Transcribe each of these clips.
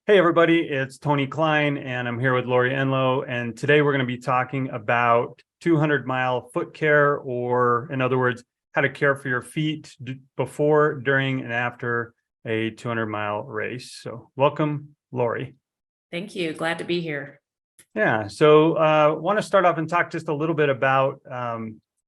Hey everybody, it's Tony Cline and I'm here with Lori Enlow, and today we're going to be talking about 200-mile foot care, or in other words, how to care for your feet before, during, and after a 200-mile race. So welcome, Lori. Thank you. Glad to be here. Yeah, so want to start off and talk just a little bit about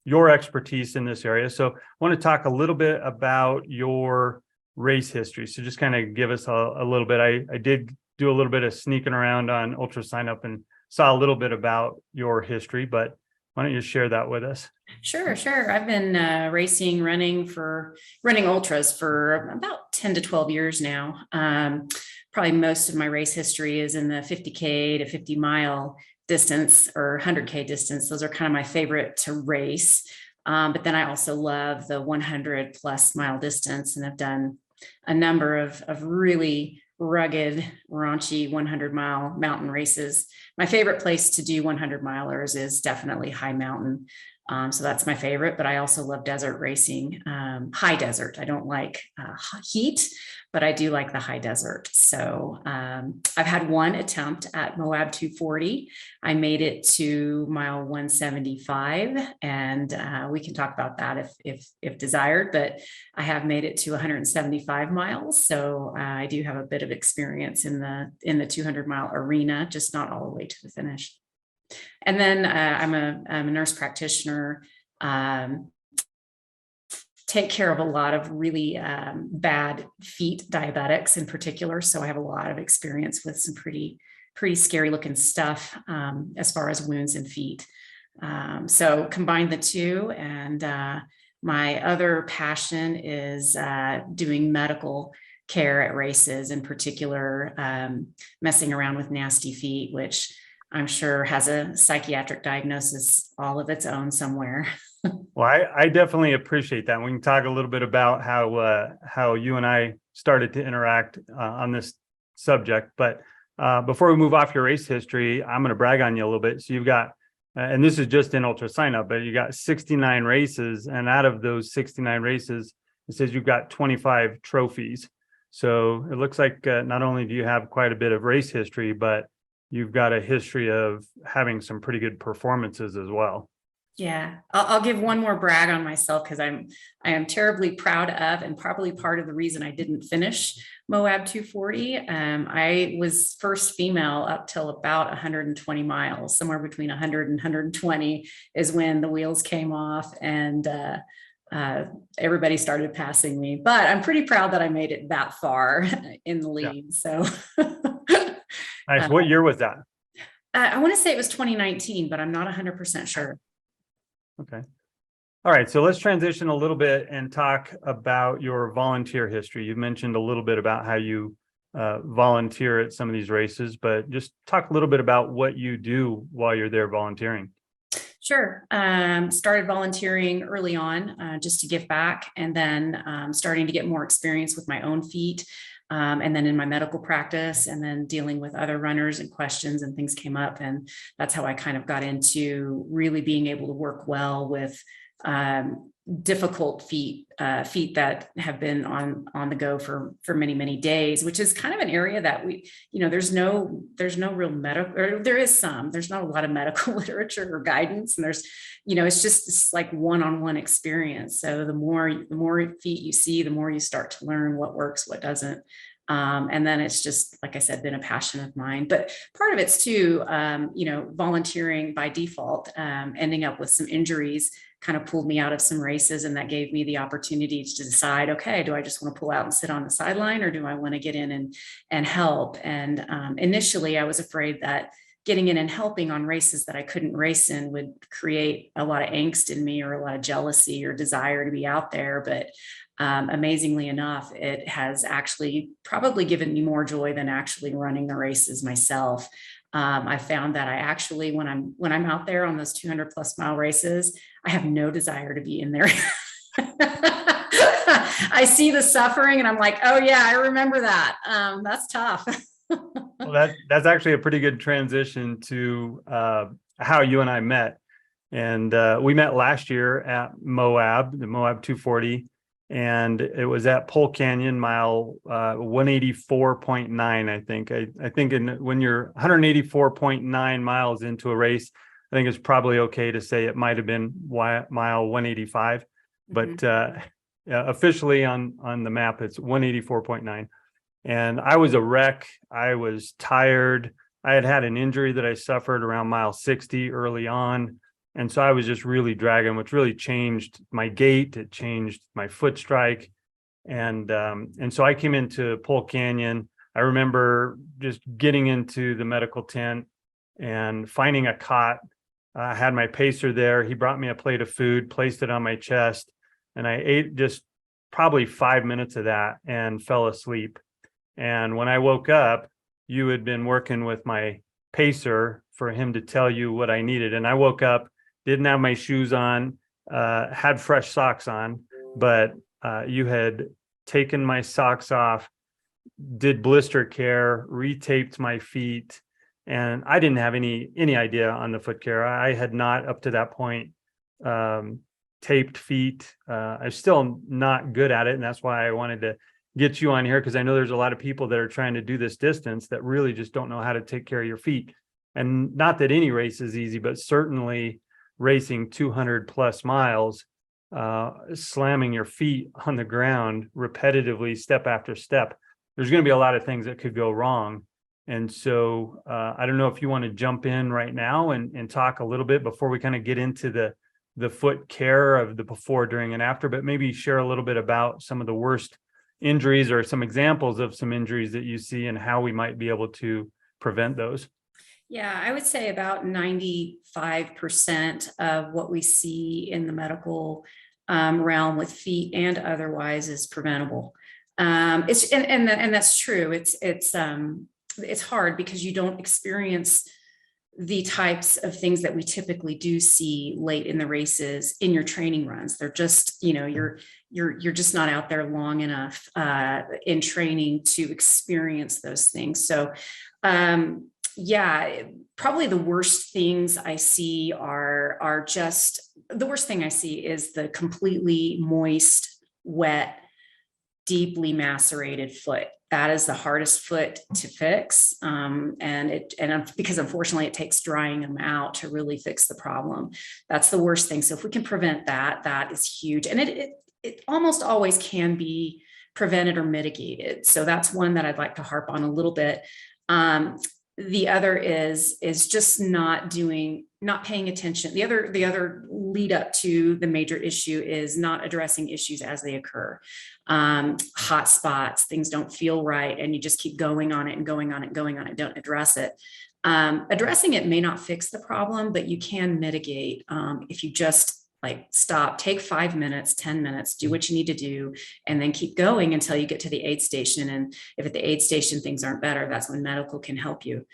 your expertise in this area. So I want to talk a little bit about your race history. So just kind of give us a little bit. I did do a little bit of sneaking around on Ultra Sign Up and saw a little bit about your history, but why don't you share that with us? Sure. I've been running ultras for about 10 to 12 years now. Probably most of my race history is in the 50K to 50-mile distance or 100K distance. Those are kind of my favorite to race. But then I also love the 100+ mile distance, and I've done a number of really rugged, raunchy 100-mile mountain races. My favorite place to do 100-milers is definitely high mountain. So that's my favorite, but I also love desert racing, high desert. I don't like heat, but I do like the high desert. So I've had one attempt at Moab 240. I made it to mile 175, and we can talk about that if desired, but I have made it to 175 miles. So I do have a bit of experience in the 200-mile arena, just not all the way to the finish. And then I'm a nurse practitioner, take care of a lot of really bad feet diabetics in particular. So I have a lot of experience with some pretty scary looking stuff as far as wounds and feet. So combine the two, and my other passion is doing medical care at races, in particular messing around with nasty feet, which I'm sure has a psychiatric diagnosis all of its own somewhere. Well, I definitely appreciate that. We can talk a little bit about how you and I started to interact on this subject. But before we move off your race history, I'm going to brag on you a little bit. So you've got, and this is just in Ultra Sign Up, but you got 69 races. And out of those 69 races, it says you've got 25 trophies. So it looks like not only do you have quite a bit of race history, but you've got a history of having some pretty good performances as well. Yeah, I'll give one more brag on myself, because I am terribly proud of, and probably part of the reason I didn't finish Moab 240. I was first female up till about 120 miles, somewhere between 100 and 120 is when the wheels came off, and everybody started passing me. But I'm pretty proud that I made it that far in the lead. Yeah. So. Nice. What year was that? I want to say it was 2019, but I'm not 100% sure. Okay. All right. So let's transition a little bit and talk about your volunteer history. You mentioned a little bit about how you volunteer at some of these races, but just talk a little bit about what you do while you're there volunteering. Sure. Started volunteering early on just to give back, and then starting to get more experience with my own feet. And then in my medical practice, and then dealing with other runners and questions and things came up. And that's how I kind of got into really being able to work well with difficult feet that have been on the go for many days, which is kind of an area that there's no real medical, or there's not a lot of medical literature or guidance. And it's like one-on-one experience. So the more feet you see, the more you start to learn what works, what doesn't. And then it's just, like I said, been a passion of mine. But part of it's too, volunteering by default, ending up with some injuries kind of pulled me out of some races, and that gave me the opportunity to decide, okay, do I just want to pull out and sit on the sideline, or do I want to get in and help? And initially I was afraid that getting in and helping on races that I couldn't race in would create a lot of angst in me, or a lot of jealousy or desire to be out there. But amazingly enough, it has actually probably given me more joy than actually running the races myself. I found that I actually, when I'm out there on those 200+ mile races, I have no desire to be in there. I see the suffering and I'm like, oh yeah, I remember that. That's tough. Well, that's actually a pretty good transition to how you and I met. And we met last year at Moab, the Moab 240. and it was at Pole Canyon mile 184.9. I think. I think when you're 184.9 miles into a race, I think it's probably okay to say it might have been mile 185, but officially on the map it's 184.9. And I was a wreck. I was tired. I had an injury that I suffered around mile 60 early on. And so I was just really dragging, which really changed my gait. It changed my foot strike. And so I came into Pole Canyon. I remember just getting into the medical tent and finding a cot. I had my pacer there. He brought me a plate of food, placed it on my chest, and I ate just probably 5 minutes of that and fell asleep. And when I woke up, you had been working with my pacer for him to tell you what I needed. And I woke up, didn't have my shoes on, had fresh socks on, but you had taken my socks off, did blister care, retaped my feet, and I didn't have any idea on the foot care. I had not up to that point taped feet. I'm still not good at it, and that's why I wanted to get you on here, because I know there's a lot of people that are trying to do this distance that really just don't know how to take care of your feet. And not that any race is easy, but certainly racing 200 plus miles, slamming your feet on the ground repetitively, step after step, there's going to be a lot of things that could go wrong. And so I don't know if you want to jump in right now and talk a little bit before we kind of get into the foot care of the before, during, and after, but maybe share a little bit about some of the worst injuries or some examples of some injuries that you see and how we might be able to prevent those. Yeah, I would say about 95% of what we see in the medical realm with feet and otherwise is preventable. It's and that's true. It's hard because you don't experience the types of things that we typically do see late in the races in your training runs. They're just, you're just not out there long enough in training to experience those things. So yeah, probably the worst things I see are just, the worst thing I see is the completely moist, wet, deeply macerated foot. That is the hardest foot to fix. And because unfortunately it takes drying them out to really fix the problem. That's the worst thing. So if we can prevent that, that is huge. And it almost always can be prevented or mitigated. So that's one that I'd like to harp on a little bit. The other is just not paying attention. The other lead up to the major issue is not addressing issues as they occur. Hot spots, things don't feel right, and you just keep going on it and going on it, going on it, don't address it. Addressing it may not fix the problem, but you can mitigate if you just stop, take 5 minutes, 10 minutes, do what you need to do, and then keep going until you get to the aid station. And if at the aid station things aren't better, that's when medical can help you.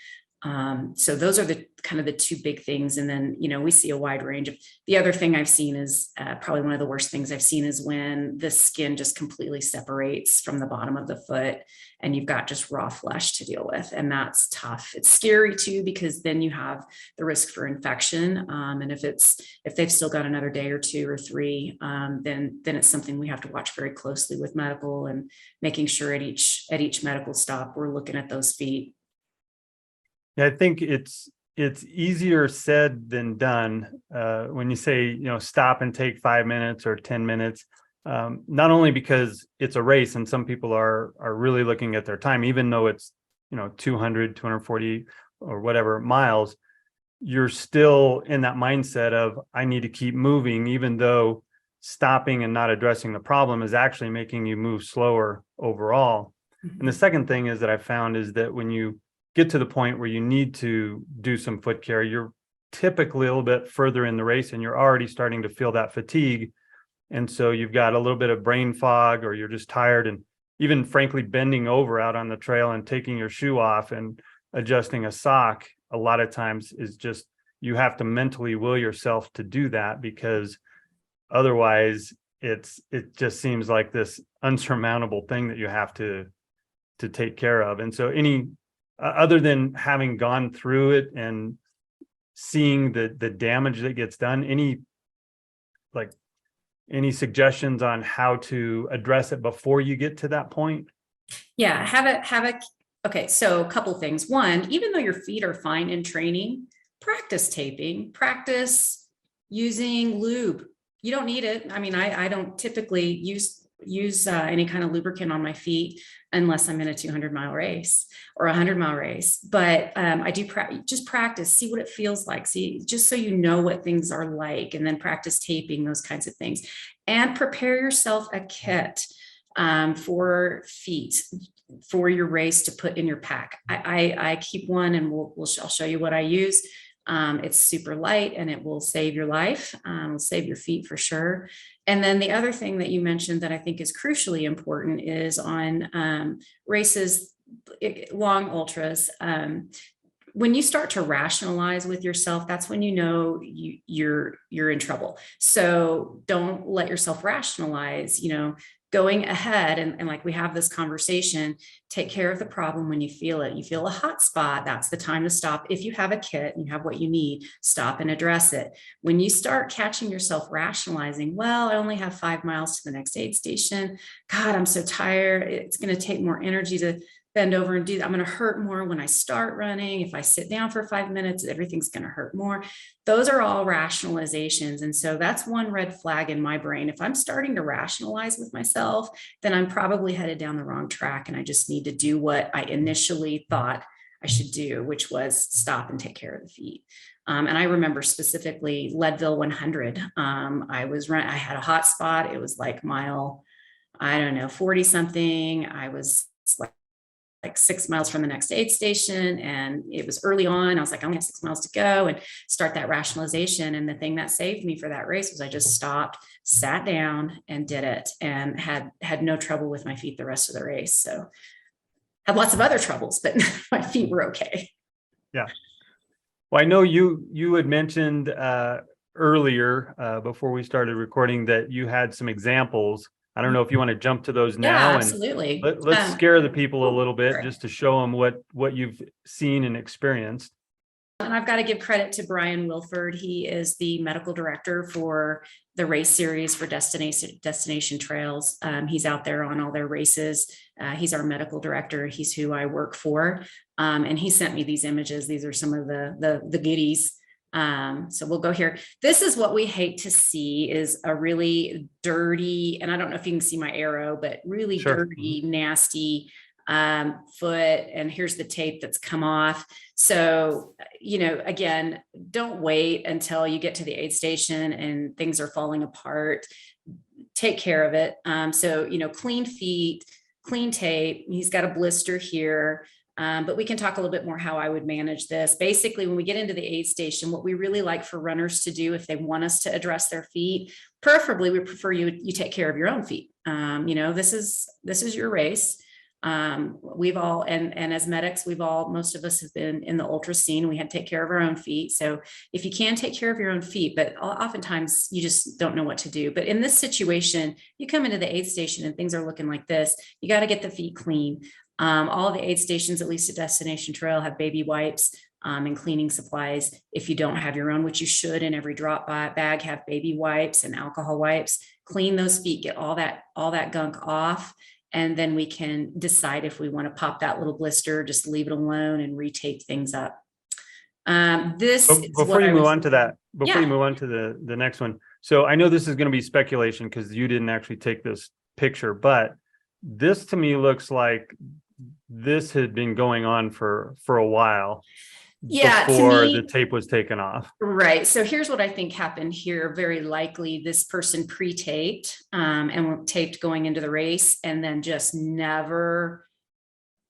So those are the kind of the two big things. And then, we see a wide range of, the other thing I've seen is probably one of the worst things I've seen is when the skin just completely separates from the bottom of the foot and you've got just raw flesh to deal with. And that's tough. It's scary too, because then you have the risk for infection. And if they've still got another day or 2 or 3, then it's something we have to watch very closely with medical and making sure at each medical stop, we're looking at those feet. Yeah, I think it's easier said than done when you say, stop and take 5 minutes or 10 minutes, not only because it's a race and some people are really looking at their time, even though it's, 200, 240 or whatever miles, you're still in that mindset of, I need to keep moving, even though stopping and not addressing the problem is actually making you move slower overall. Mm-hmm. And the second thing is that I found is that when you get to the point where you need to do some foot care, you're typically a little bit further in the race and you're already starting to feel that fatigue. And so you've got a little bit of brain fog, or you're just tired, and even frankly, bending over out on the trail and taking your shoe off and adjusting a sock a lot of times is just, you have to mentally will yourself to do that, because otherwise it just seems like this unsurmountable thing that you have to take care of. And so other than having gone through it and seeing the damage that gets done, any any suggestions on how to address it before you get to that point? Yeah, okay, so a couple things. One, even though your feet are fine in training, practice taping, practice using lube. You don't need it. I mean, I don't typically use any kind of lubricant on my feet unless I'm in a 200-mile race or a 100-mile race. But I do just practice, see what it feels like, see, just so you know what things are like, and then practice taping, those kinds of things. And prepare yourself a kit for feet for your race to put in your pack. I keep one, and I'll show you what I use. It's super light and it will save your life, save your feet for sure. And then the other thing that you mentioned that I think is crucially important is on races, long ultras. When you start to rationalize with yourself, that's when you know you're in trouble. So don't let yourself rationalize, going ahead and like we have this conversation, take care of the problem when you feel it. You feel a hot spot, that's the time to stop. If you have a kit and you have what you need, stop and address it. When you start catching yourself rationalizing, well, I only have 5 miles to the next aid station. God, I'm so tired. It's going to take more energy to bend over and do that. I'm going to hurt more when I start running. If I sit down for 5 minutes, everything's going to hurt more. Those are all rationalizations. And so that's one red flag in my brain. If I'm starting to rationalize with myself, then I'm probably headed down the wrong track. And I just need to do what I initially thought I should do, which was stop and take care of the feet. And I remember specifically Leadville 100. I had a hot spot. It was like mile, 40 something. I was like 6 miles from the next aid station, and it was early on. I was like, I only have 6 miles to go, and start that rationalization. And the thing that saved me for that race was I just stopped, sat down, and did it, and had no trouble with my feet the rest of the race. So had lots of other troubles, but my feet were okay. Yeah. Well, I know you had mentioned earlier before we started recording that you had some examples. I don't know if you want to jump to those now. Yeah, absolutely. And let's scare the people a little bit, sure. just to show them what you've seen and experienced. And I've got to give credit to Brian Wilford. He is the medical director for the race series for Destination Trails. He's out there on all their races. He's our medical director. He's who I work for. And he sent me these images. These are some of the goodies. So we'll go here. This is what we hate to see, is a really dirty, and I don't know if you can see my arrow, but really Sure. dirty, nasty foot. And here's the tape that's come off. So, again, don't wait until you get to the aid station and things are falling apart. Take care of it. So, clean feet, clean tape. He's got a blister here. But we can talk a little bit more how I would manage this. Basically, when we get into the aid station, what we really like for runners to do, if they want us to address their feet, preferably we prefer you take care of your own feet. This is your race. We've all, and as medics, most of us have been in the ultra scene. We had to take care of our own feet. So if you can take care of your own feet, but oftentimes you just don't know what to do. But in this situation, you come into the aid station and things are looking like this. You got to get the feet clean. All of the aid stations, at least at Destination Trail, have baby wipes and cleaning supplies. If you don't have your own, which you should, in every drop bag have baby wipes and alcohol wipes. Clean those feet, get all that gunk off, and then we can decide if we want to pop that little blister, just leave it alone, and retape things up. Before you move on to that, before you move on to the next one. So I know this is going to be speculation because you didn't actually take this picture, but this to me looks like this had been going on for a while. Before the tape was taken off. Right. So here's what I think happened here. Very likely this person pre-taped and taped going into the race, and then just never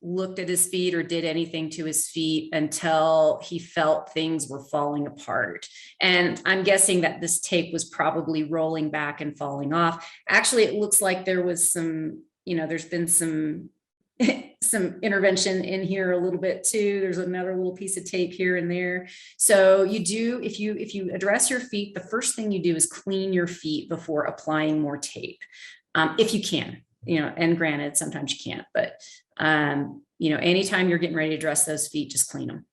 looked at his feet or did anything to his feet until he felt things were falling apart. And I'm guessing that this tape was probably rolling back and falling off. Actually, it looks like there was there's been some intervention in here a little bit too. There's another little piece of tape here and there. So if you address your feet, the first thing you do is clean your feet before applying more tape. If you can, and granted, sometimes you can't, but anytime you're getting ready to address those feet, just clean them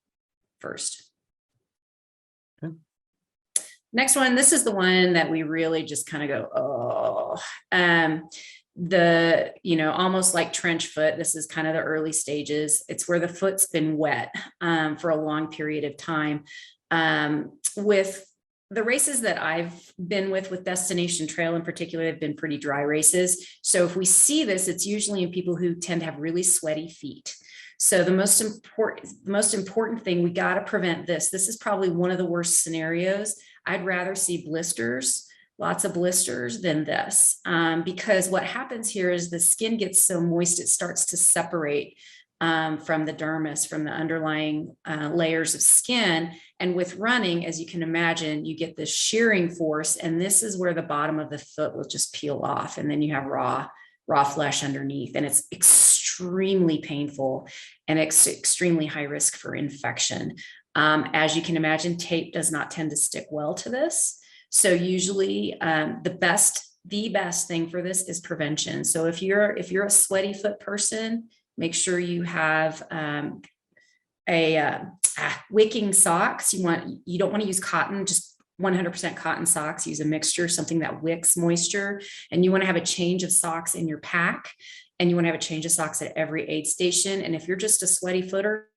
first. Okay. Next one, this is the one that we really just kind of go, oh, almost like trench foot. This is kind of the early stages. It's where the foot's been wet for a long period of time. With the races that I've been with Destination Trail in particular, have been pretty dry races. So if we see this, it's usually in people who tend to have really sweaty feet. So the most important thing, we got to prevent this. This is probably one of the worst scenarios. I'd rather see blisters, lots of blisters, than this, because what happens here is the skin gets so moist, it starts to separate from the dermis, from the underlying layers of skin. And with running, as you can imagine, you get this shearing force, and this is where the bottom of the foot will just peel off, and then you have raw flesh underneath, and it's extremely painful and extremely high risk for infection. As you can imagine, tape does not tend to stick well to this. So usually the best thing for this is prevention. So if you're a sweaty foot person, make sure you have wicking socks. You don't want to use cotton, just 100% cotton socks. Use a mixture, something that wicks moisture. And you want to have a change of socks in your pack, and you want to have a change of socks at every aid station. And if you're just a sweaty footer,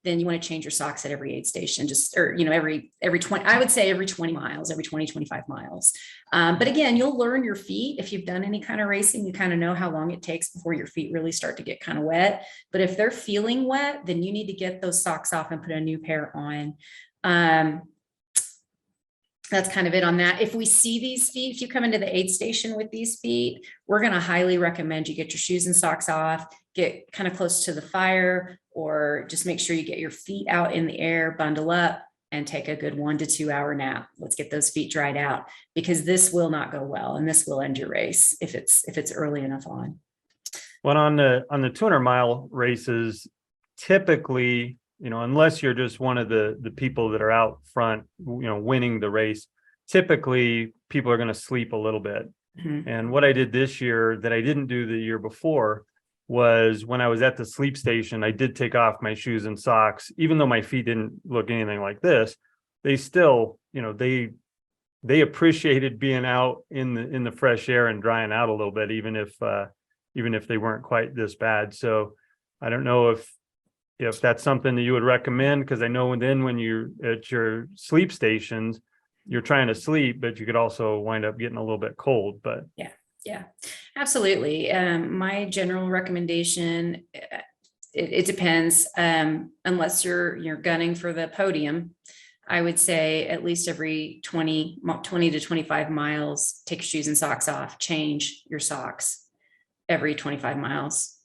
then you want to change your socks at every aid station, every 20, I would say every 20 miles, every 20, 25 miles. But again, you'll learn your feet. If you've done any kind of racing, you kind of know how long it takes before your feet really start to get kind of wet. But if they're feeling wet, then you need to get those socks off and put a new pair on. That's kind of it on that. If we see these feet, if you come into the aid station with these feet, we're going to highly recommend you get your shoes and socks off, get kind of close to the fire, or just make sure you get your feet out in the air, bundle up, and take a good 1 to 2 hour nap. Let's get those feet dried out, because this will not go well, and this will end your race if it's early enough on. Well, on the 200-mile races, typically, unless you're just one of the people that are out front, winning the race, typically people are going to sleep a little bit. Mm-hmm. And what I did this year that I didn't do the year before was, when I was at the sleep station, I did take off my shoes and socks. Even though my feet didn't look anything like this, they still, they appreciated being out in the fresh air and drying out a little bit, even if they weren't quite this bad. So I don't know if that's something that you would recommend, because I know then when you're at your sleep stations, you're trying to sleep, but you could also wind up getting a little bit cold. But yeah, absolutely. My general recommendation, it depends. Unless you're gunning for the podium, I would say at least every 20 to 25 miles, take your shoes and socks off, change your socks every 25 miles.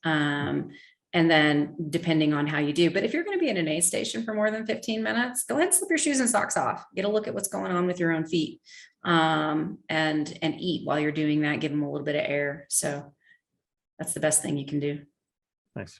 And then depending on how you do, but if you're going to be in an aid station for more than 15 minutes, go ahead and slip your shoes and socks off, get a look at what's going on with your own feet, and eat while you're doing that, give them a little bit of air. So that's the best thing you can do. Nice.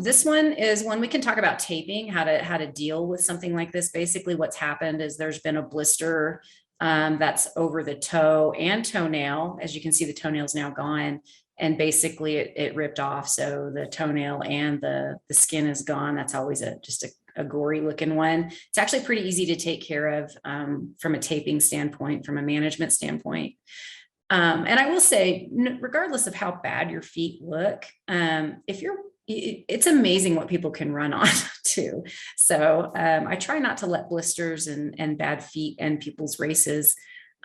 This one is one we can talk about taping, how to deal with something like this. Basically what's happened is there's been a blister that's over the toe and toenail. As you can see, the toenail's now gone. And basically it ripped off. So the toenail and the skin is gone. That's always just a gory looking one. It's actually pretty easy to take care of from a taping standpoint, from a management standpoint. And I will say, regardless of how bad your feet look, it's amazing what people can run on too. So I try not to let blisters and bad feet end people's races.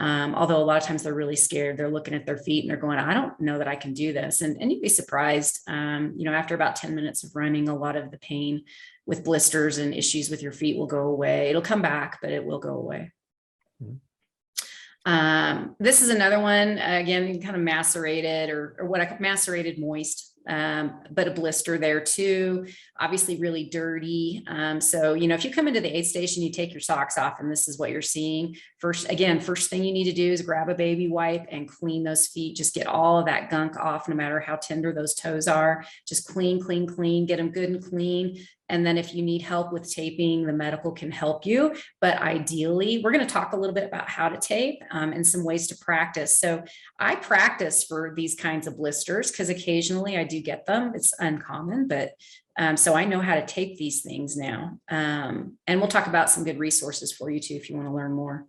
Although a lot of times they're really scared. They're looking at their feet and they're going, I don't know that I can do this. And you'd be surprised, after about 10 minutes of running, a lot of the pain with blisters and issues with your feet will go away. It'll come back, but it will go away. Mm-hmm. This is another one, again, kind of macerated or macerated moist. But a blister there too, obviously really dirty. So, if you come into the aid station, you take your socks off and this is what you're seeing. First thing you need to do is grab a baby wipe and clean those feet. Just get all of that gunk off, no matter how tender those toes are. Just clean, get them good and clean. And then if you need help with taping, the medical can help you. But ideally, we're going to talk a little bit about how to tape and some ways to practice. So I practice for these kinds of blisters because occasionally I do get them. It's uncommon, but So I know how to tape these things now. And we'll talk about some good resources for you too, if you want to learn more.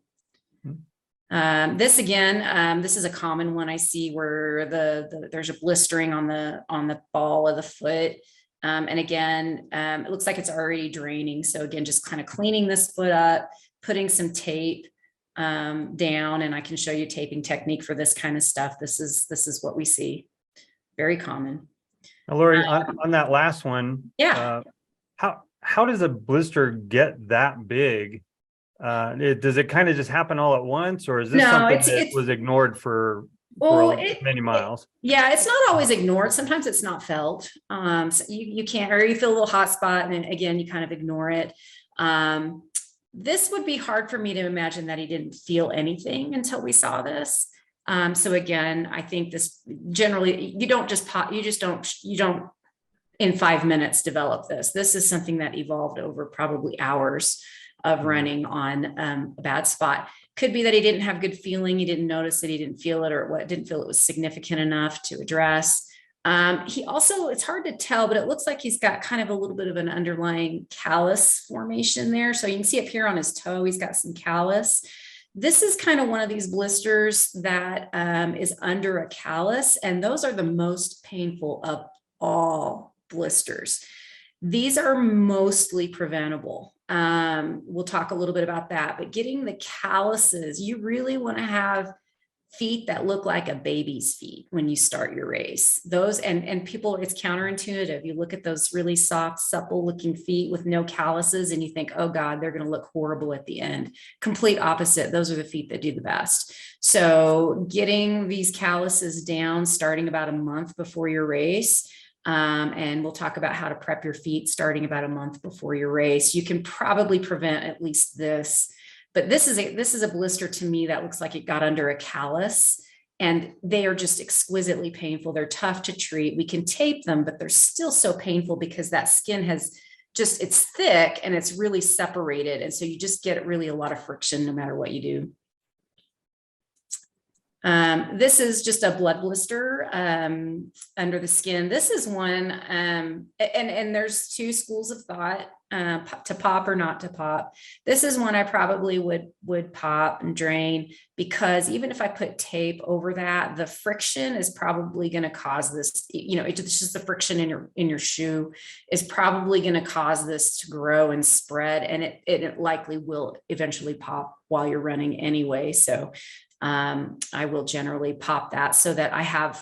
This again, this is a common one I see where there's a blistering on the ball of the foot. And again, it looks like it's already draining. So again, just kind of cleaning this foot up, putting some tape down, and I can show you taping technique for this kind of stuff. This is what we see. Very common. Now, Lori, on that last one, Yeah. How does a blister get that big? Does it kind of just happen all at once, or is this something that was ignored for many miles? Yeah, it's not always ignored. Sometimes it's not felt. So you can't, or you feel a little hot spot, and then again, you kind of ignore it. This would be hard for me to imagine that he didn't feel anything until we saw this. So again, I think this generally, you don't just pop, you don't in 5 minutes develop this. This is something that evolved over probably hours of running on a bad spot. Could be that he didn't have good feeling. He didn't notice it. He didn't feel it, or didn't feel it was significant enough to address. He also, it's hard to tell, but it looks like he's got kind of a little bit of an underlying callus formation there. So you can see up here on his toe, he's got some callus. This is kind of one of these blisters that is under a callus, and those are the most painful of all blisters. These are mostly preventable. We'll talk a little bit about that, but getting the calluses, you really want to have feet that look like a baby's feet when you start your race. Those, and people, it's counterintuitive. You look at those really soft, supple looking feet with no calluses and you think, oh God, they're going to look horrible at the end. Complete opposite. Those are the feet that do the best. So getting these calluses down, starting about a month before your race. And we'll talk about how to prep your feet starting about a month before your race. You can probably prevent at least this. But this is a blister to me that looks like it got under a callus, and they are just exquisitely painful. They're tough to treat. We can tape them, but they're still so painful because that skin has just, it's thick and it's really separated. And so you just get really a lot of friction no matter what you do. This is just a blood blister under the skin. This is one, and there's two schools of thought, to pop or not to pop. This is one I probably would pop and drain, because even if I put tape over that, the friction is probably going to cause this, it's just the friction in your shoe is probably going to cause this to grow and spread, and it likely will eventually pop while you're running anyway. So I will generally pop that so that I have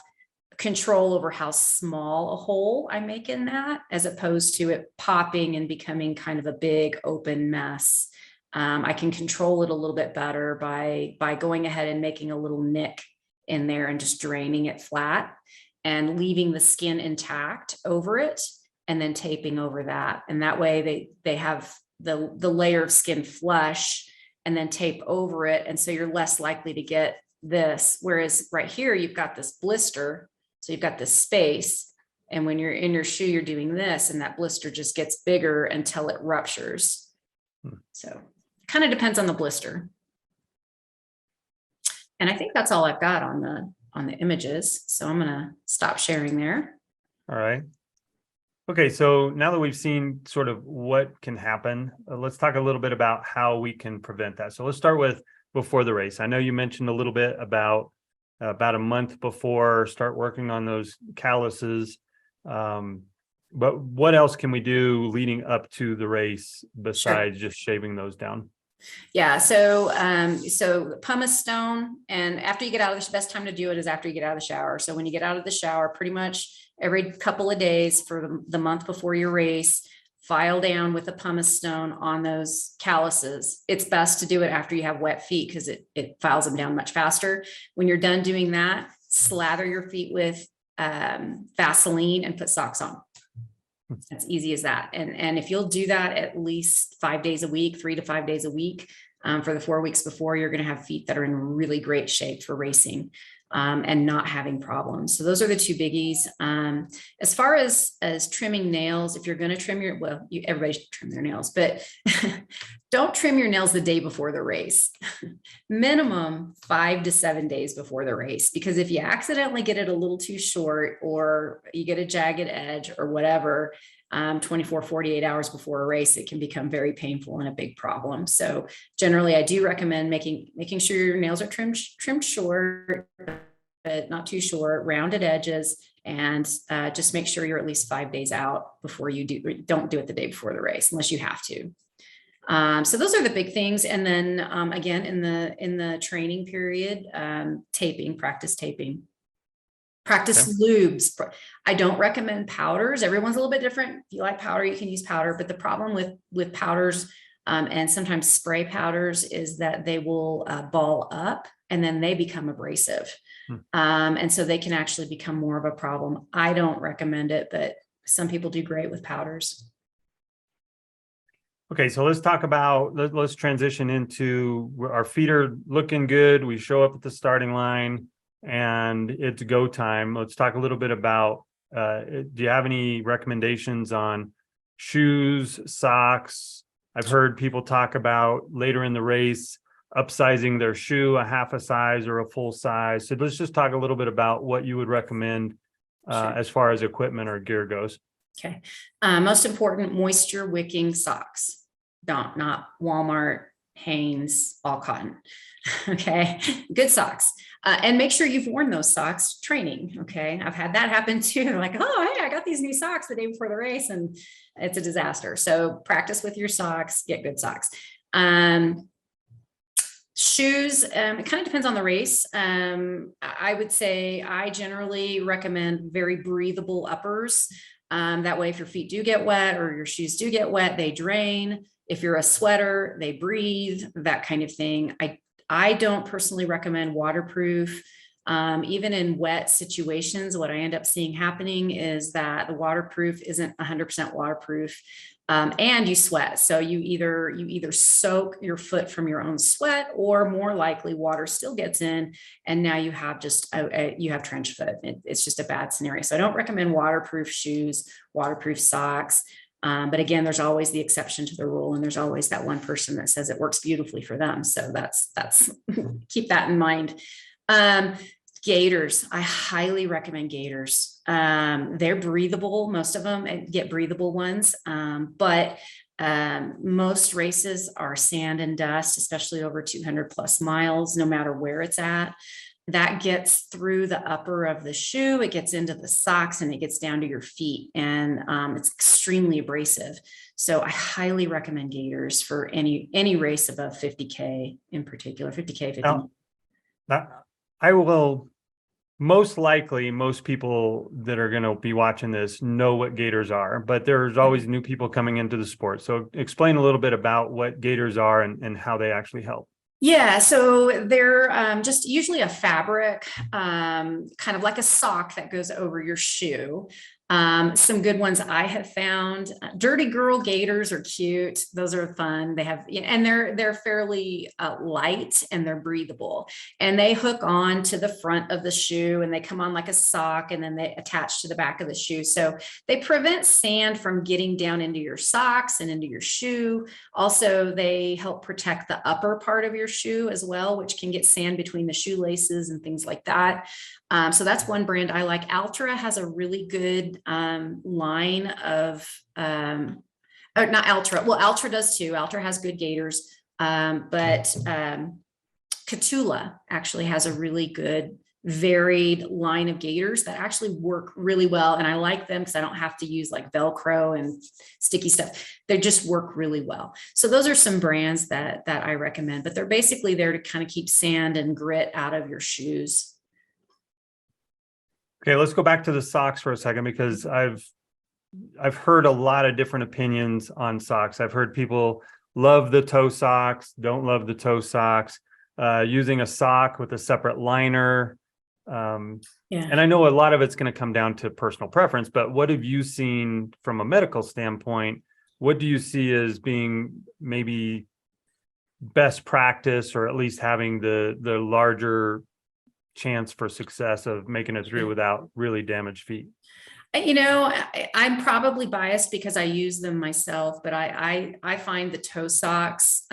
control over how small a hole I make in that, as opposed to it popping and becoming kind of a big open mess. I can control it a little bit better by going ahead and making a little nick in there and just draining it flat and leaving the skin intact over it, and then taping over that. And that way they have the layer of skin flush, and then tape over it. And so you're less likely to get this. Whereas right here, you've got this blister. So you've got this space. And when you're in your shoe, you're doing this, and that blister just gets bigger until it ruptures. So it kind of depends on the blister. And I think that's all I've got on the images. So I'm going to stop sharing there. All right. Okay, so now that we've seen sort of what can happen, let's talk a little bit about how we can prevent that. So let's start with before the race. I know you mentioned a little bit about a month before, start working on those calluses. But what else can we do leading up to the race besides just shaving those down? Yeah, so pumice stone, and after you get out of the best time to do it is after you get out of the shower. So when you get out of the shower, pretty much every couple of days for the month before your race, file down with a pumice stone on those calluses. It's best to do it after you have wet feet because it files them down much faster. When you're done doing that, slather your feet with Vaseline and put socks on. It's easy as that. And if you'll do that at least 5 days a week, 3 to 5 days a week, for the 4 weeks before, you're going to have feet that are in really great shape for racing, and not having problems. So those are the two biggies. As far as trimming nails, if you're going to trim everybody should trim their nails, but don't trim your nails the day before the race. Minimum 5 to 7 days before the race, because if you accidentally get it a little too short, or you get a jagged edge or whatever, 24, 48 hours before a race, it can become very painful and a big problem. So generally I do recommend making sure your nails are trimmed short, but not too short, rounded edges, and just make sure you're at least 5 days out before you don't do it the day before the race, unless you have to. So those are the big things. And then again, in the training period, practice taping. Practice lubes. I don't recommend powders. Everyone's a little bit different. If you like powder, you can use powder. But the problem with powders and sometimes spray powders is that they will ball up and then they become abrasive. And so they can actually become more of a problem. I don't recommend it, but some people do great with powders. Okay, so let's transition into our feet are looking good. We show up at the starting line and it's go time. Let's talk a little bit about, do you have any recommendations on shoes, socks? I've heard people talk about later in the race, upsizing their shoe a half a size or a full size. So let's just talk a little bit about what you would recommend as far as equipment or gear goes. Okay. Most important, moisture wicking socks. Not Walmart, Hanes, all cotton. Okay. Good socks. And make sure you've worn those socks training. Okay. I've had that happen too. They're like, oh, hey, I got these new socks the day before the race and it's a disaster. So practice with your socks, get good socks. Shoes, it kind of depends on the race. I would say I generally recommend very breathable uppers. That way, if your feet do get wet or your shoes do get wet, they drain. If you're a sweater, they breathe, that kind of thing. I don't personally recommend waterproof. Even in wet situations, what I end up seeing happening is that the waterproof isn't 100% waterproof. And you sweat. So you either soak your foot from your own sweat, or more likely water still gets in. And now you have you have trench foot. It's just a bad scenario. So I don't recommend waterproof shoes, waterproof socks. But again, there's always the exception to the rule. And there's always that one person that says it works beautifully for them. So that's keep that in mind. Gaiters. I highly recommend gaiters. They're breathable. Most of them get breathable ones. But most races are sand and dust, especially over 200 plus miles, no matter where it's at. That gets through the upper of the shoe, it gets into the socks, and it gets down to your feet. And it's extremely abrasive. So I highly recommend gaiters for any race above 50K in particular, 50K, 50. I will most likely, most people that are going to be watching this know what gaiters are, but there's always new people coming into the sport. So explain a little bit about what gaiters are and how they actually help. Yeah, so they're just usually a fabric, kind of like a sock that goes over your shoe. Some good ones I have found. Dirty girl gaiters are cute. Those are fun. They have, and they're fairly light and they're breathable, and they hook on to the front of the shoe and they come on like a sock and then they attach to the back of the shoe. So they prevent sand from getting down into your socks and into your shoe. Also, they help protect the upper part of your shoe as well, which can get sand between the shoelaces and things like that. So that's one brand I like. Altra has a really good line of, or not Altra. Well, Altra does too. Altra has good gaiters, but Catula actually has a really good varied line of gaiters that actually work really well. And I like them because I don't have to use like Velcro and sticky stuff. They just work really well. So those are some brands that I recommend, but they're basically there to kind of keep sand and grit out of your shoes. Okay, let's go back to the socks for a second, because I've heard a lot of different opinions on socks. I've heard people love the toe socks, don't love the toe socks, using a sock with a separate liner. And I know a lot of it's going to come down to personal preference, but what have you seen from a medical standpoint? What do you see as being maybe best practice, or at least having the larger chance for success of making it through without really damaged feet? I'm probably biased because I use them myself, but I find the toe socks,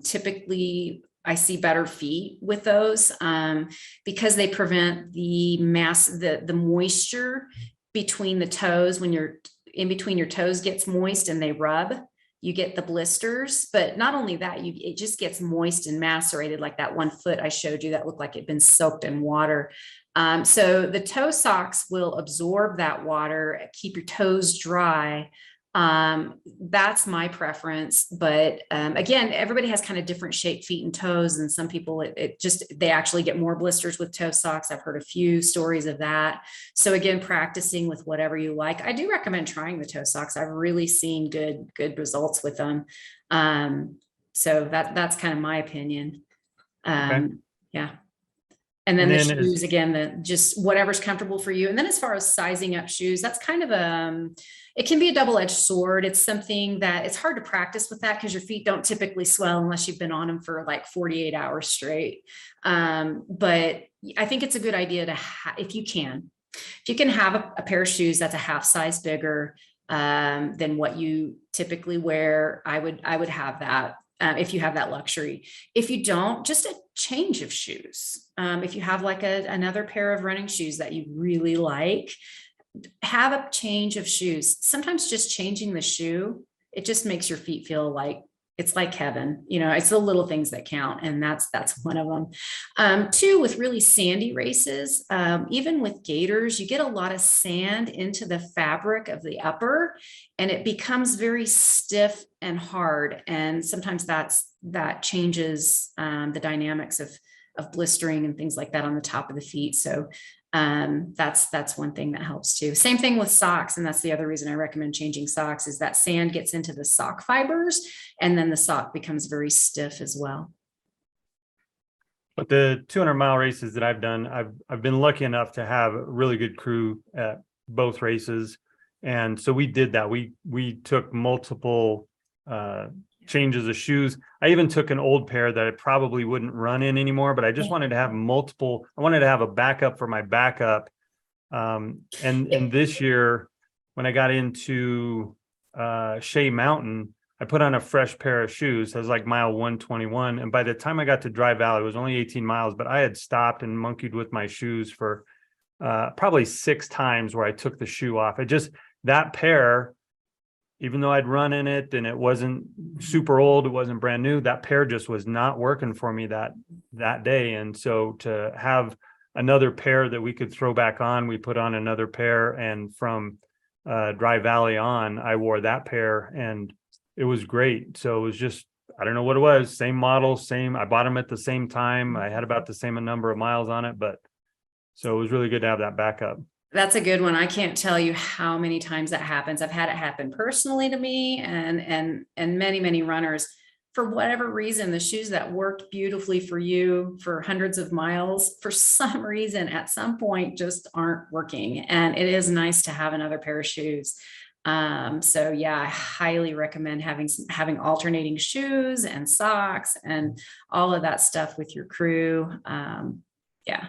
typically I see better feet with those, because they prevent the moisture between the toes when you're in between your toes gets moist and they rub, you get the blisters. But not only that, it just gets moist and macerated, like that one foot I showed you that looked like it'd been soaked in water. So the toe socks will absorb that water, keep your toes dry. That's my preference. But again, everybody has kind of different shaped feet and toes. And some people, they actually get more blisters with toe socks. I've heard a few stories of that. So again, practicing with whatever you like. I do recommend trying the toe socks. I've really seen good results with them. So that's kind of my opinion. Okay. Yeah. And then the then shoes, again, just whatever's comfortable for you. And then as far as sizing up shoes, that's kind of it can be a double-edged sword. It's something that it's hard to practice with that because your feet don't typically swell unless you've been on them for like 48 hours straight. But I think it's a good idea to if you can have a pair of shoes that's a half size bigger than what you typically wear. I would have that. If you have that luxury. If you don't, just a change of shoes. If you have like another pair of running shoes that you really like, have a change of shoes. Sometimes just changing the shoe, it just makes your feet feel like it's like heaven. It's the little things that count. And that's one of them. Two, with really sandy races, even with gaiters, you get a lot of sand into the fabric of the upper and it becomes very stiff and hard. And sometimes that changes the dynamics of blistering and things like that on the top of the feet. So that's one thing that helps too. Same thing with socks. And that's the other reason I recommend changing socks is that sand gets into the sock fibers and then the sock becomes very stiff as well. But the 200-mile races that I've done, I've been lucky enough to have a really good crew at both races. And so we did that. We took multiple changes of shoes. I even took an old pair that I probably wouldn't run in anymore, but I just wanted to have multiple. I wanted to have a backup for my backup. And this year, when I got into Shea Mountain, I put on a fresh pair of shoes. It was like mile 121. And by the time I got to Dry Valley, it was only 18 miles, but I had stopped and monkeyed with my shoes for probably 6 times where I took the shoe off. That pair, even though I'd run in it and it wasn't super old, it wasn't brand new, that pair just was not working for me that day. And so to have another pair that we could throw back on, we put on another pair. And from Dry Valley on, I wore that pair and it was great. So it was just, I don't know what it was, same model, I bought them at the same time. I had about the same number of miles on it, but so it was really good to have that backup. That's a good one. I can't tell you how many times that happens. I've had it happen personally to me and many, many runners. For whatever reason, the shoes that worked beautifully for you for hundreds of miles, for some reason, at some point just aren't working. And it is nice to have another pair of shoes. So yeah, I highly recommend having alternating shoes and socks and all of that stuff with your crew. Yeah.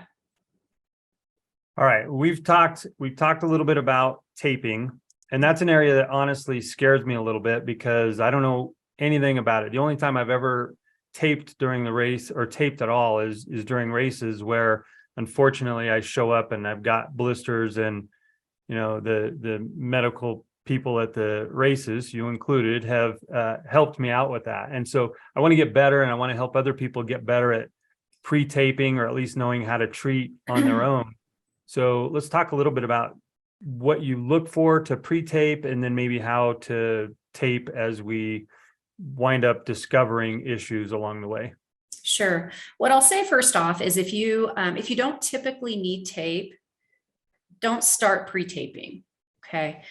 All right. We've talked a little bit about taping, and that's an area that honestly scares me a little bit because I don't know anything about it. The only time I've ever taped during the race or taped at all is during races where unfortunately I show up and I've got blisters and, the medical people at the races, you included, have helped me out with that. And so I want to get better and I want to help other people get better at pre-taping or at least knowing how to treat on their own. So let's talk a little bit about what you look for to pre-tape and then maybe how to tape as we wind up discovering issues along the way. Sure. What I'll say first off is if you don't typically need tape, don't start pre-taping. Okay.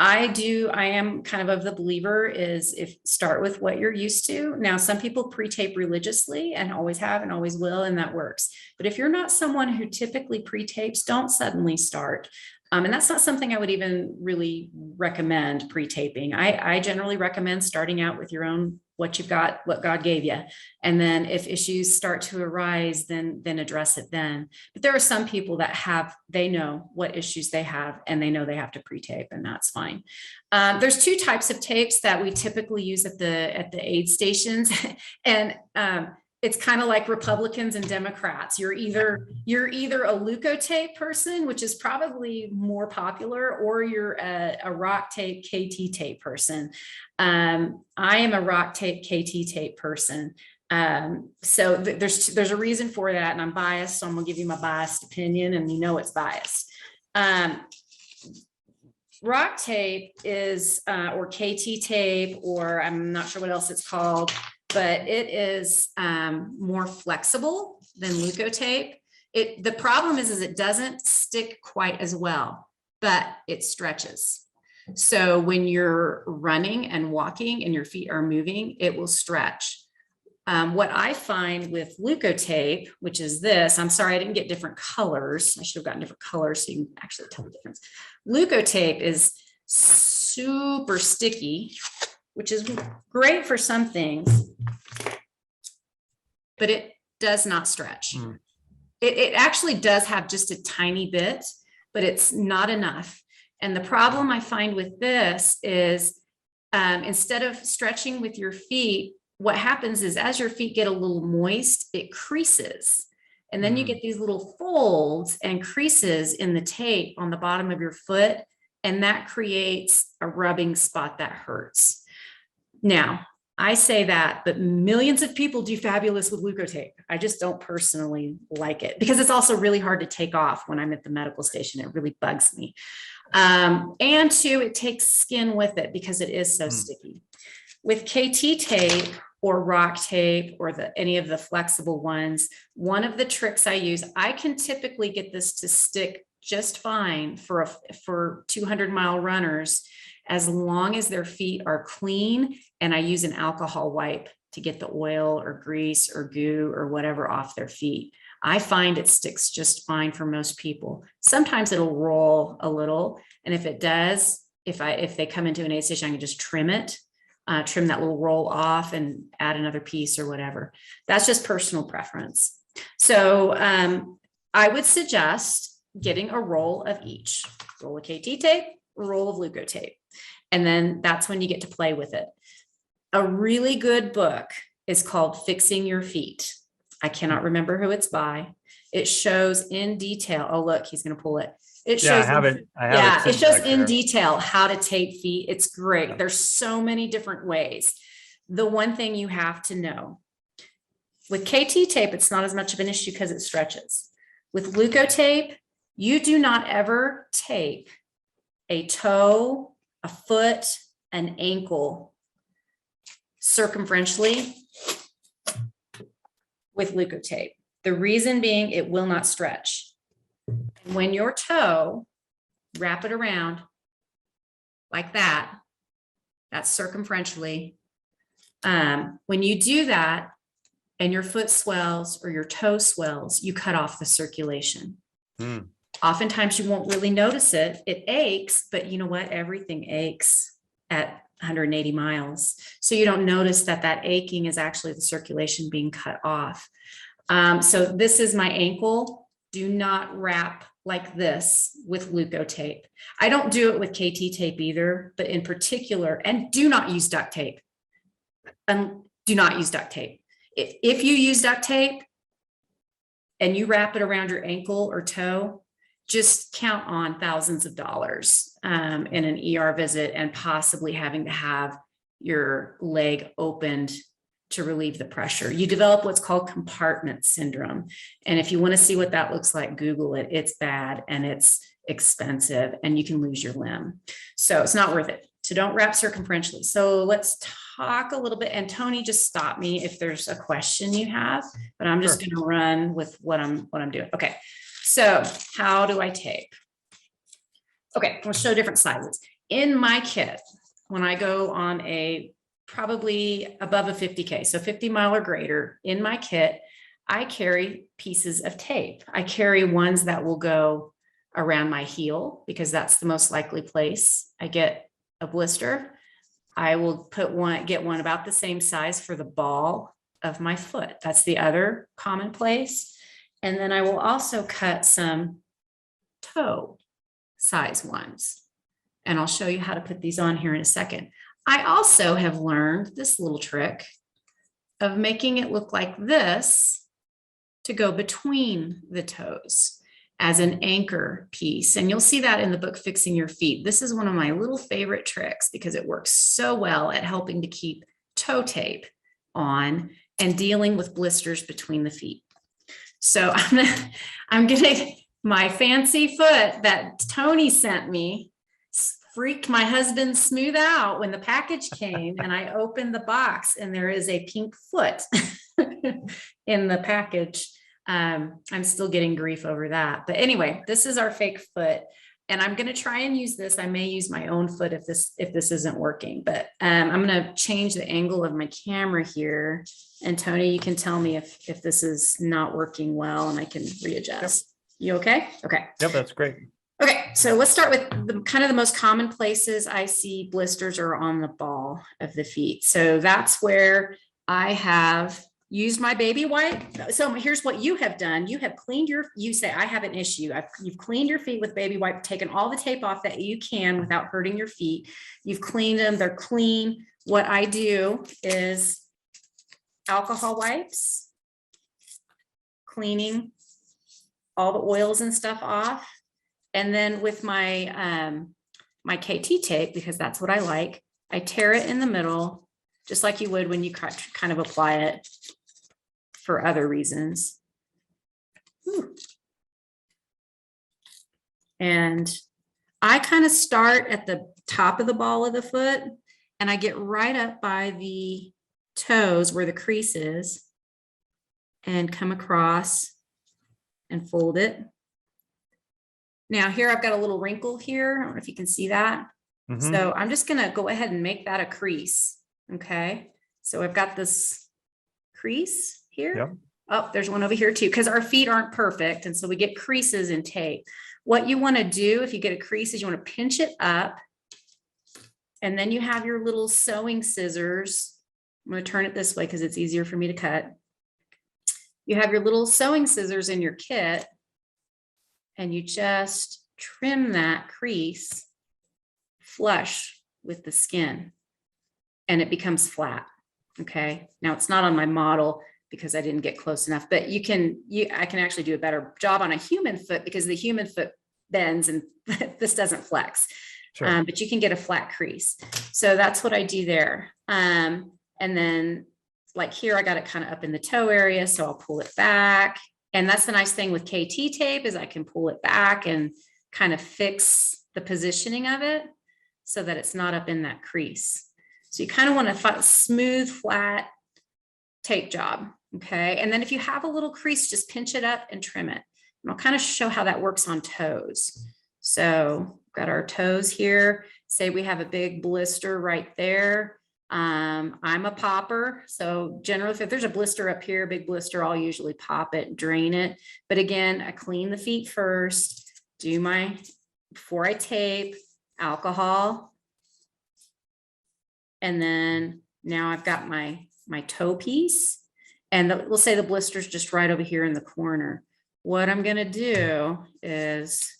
I am kind of the believer is start with what you're used to. Now, some people pre-tape religiously and always have and always will, and that works. But if you're not someone who typically pre-tapes, don't suddenly start. And that's not something I would even really recommend pre-taping. I generally recommend starting out with your own, what you've got, what God gave you. And then if issues start to arise, then address it then. But there are some people that they know what issues they have and they know they have to pre-tape, and that's fine. There's 2 types of tapes that we typically use at the aid stations. And it's kind of like Republicans and Democrats. You're either a Leukotape person, which is probably more popular, or you're a Rocktape KT tape person. I am a Rocktape KT tape person. So there's a reason for that, and I'm biased, so I'm gonna give you my biased opinion, and you know it's biased. Rocktape is, or KT tape, or I'm not sure what else it's called, but it is more flexible than Leukotape. The problem is it doesn't stick quite as well, but it stretches. So when you're running and walking and your feet are moving, it will stretch. What I find with Leukotape, which is this, I'm sorry, I didn't get different colors. I should have gotten different colors so you can actually tell the difference. Leukotape is super sticky, which is great for some things, but it does not stretch. It actually does have just a tiny bit, but it's not enough. And the problem I find with this is instead of stretching with your feet, what happens is as your feet get a little moist, it creases. And then you get these little folds and creases in the tape on the bottom of your foot. And that creates a rubbing spot that hurts. Now, I say that, but millions of people do fabulous with Leukotape. I just don't personally like it because it's also really hard to take off when I'm at the medical station. It really bugs me. And two, it takes skin with it because it is so sticky. With KT tape or Rocktape or any of the flexible ones, one of the tricks I use, I can typically get this to stick just fine for 200-mile runners as long as their feet are clean and I use an alcohol wipe to get the oil or grease or goo or whatever off their feet. I find it sticks just fine for most people. Sometimes it'll roll a little, and if it does, if they come into an aid station, I can just trim it. Trim that little roll off and add another piece or whatever. That's just personal preference. So I would suggest getting a roll of each, roll of KT tape, roll of Leukotape. And then that's when you get to play with it. A really good book is called Fixing Your Feet. I cannot remember who it's by. It shows in detail. Oh, look, he's going to pull it. It shows, it shows in detail how to tape feet. It's great. There's so many different ways. The one thing you have to know with KT tape, it's not as much of an issue because it stretches. With Leukotape, you do not ever tape a toe, a foot, an ankle circumferentially with Leukotape. The reason being it will not stretch. When your toe, wrap it around like that, that's circumferentially. When you do that and your foot swells or your toe swells, you cut off the circulation. Oftentimes you won't really notice it. It aches, but you know what? Everything aches at 180 miles. So you don't notice that aching is actually the circulation being cut off. So this is my ankle. Do not wrap like this with Leukotape. I don't do it with KT tape either, but in particular, and do not use duct tape. Do not use duct tape. If you use duct tape and you wrap it around your ankle or toe, just count on thousands of dollars in an ER visit and possibly having to have your leg opened to relieve the pressure. You develop what's called compartment syndrome. And if you want to see what that looks like, Google it. It's bad and it's expensive and you can lose your limb. So it's not worth it. So don't wrap circumferentially. So let's talk a little bit. And Tony, just stop me if there's a question you have, but I'm just going to run with what I'm doing. Okay. So how do I tape? Okay. I'll show different sizes. In my kit, when I go on probably above a 50K, so 50 mile or greater, in my kit, I carry pieces of tape. I carry ones that will go around my heel because that's the most likely place I get a blister. I will get one about the same size for the ball of my foot. That's the other common place. And then I will also cut some toe size ones. And I'll show you how to put these on here in a second. I also have learned this little trick of making it look like this to go between the toes as an anchor piece. And you'll see that in the book, Fixing Your Feet. This is one of my little favorite tricks because it works so well at helping to keep toe tape on and dealing with blisters between the feet. So I'm gonna my fancy foot that Tony sent me freaked my husband smooth out when the package came and I opened the box and there is a pink foot in the package. I'm still getting grief over that. But anyway, this is our fake foot. And I'm going to try and use this. I may use my own foot if this isn't working, but I'm going to change the angle of my camera here. And Tony, you can tell me if this is not working well and I can readjust. Yep. You okay? Okay. Yep, that's great. Okay, so let's start with the kind of the most common places I see blisters are on the ball of the feet. So that's where I have used my baby wipe. So here's what you have done. You have cleaned you say, I have an issue. You've cleaned your feet with baby wipe, taken all the tape off that you can without hurting your feet. You've cleaned them, they're clean. What I do is alcohol wipes, cleaning all the oils and stuff off. And then with my my KT tape, because that's what I like, I tear it in the middle, just like you would when you kind of apply it for other reasons. Whew. And I kind of start at the top of the ball of the foot and I get right up by the toes where the crease is and come across and fold it. Now here I've got a little wrinkle here. I don't know if you can see that. Mm-hmm. So I'm just going to go ahead and make that a crease. Okay. So I've got this crease here. Yep. Oh, there's one over here too, because our feet aren't perfect. And so we get creases in tape. What you want to do if you get a crease is you want to pinch it up. And then you have your little sewing scissors. I'm going to turn it this way because it's easier for me to cut. You have your little sewing scissors in your kit. And you just trim that crease flush with the skin and it becomes flat. Okay. Now it's not on my model because I didn't get close enough, but I can actually do a better job on a human foot because the human foot bends and this doesn't flex. Sure. But you can get a flat crease. So that's what I do there. And then like here, I got it kind of up in the toe area. So I'll pull it back. And that's the nice thing with KT tape is I can pull it back and kind of fix the positioning of it so that it's not up in that crease. So you kind of want a smooth, flat tape job. Okay. And then if you have a little crease, just pinch it up and trim it. And I'll kind of show how that works on toes. So we've got our toes here. Say we have a big blister right there. I'm a popper. So generally, if there's a blister up here, big blister, I'll usually pop it, drain it. But again, I clean the feet first, before I tape, alcohol. And then now I've got my toe piece and we'll say the blister's just right over here in the corner. What I'm going to do is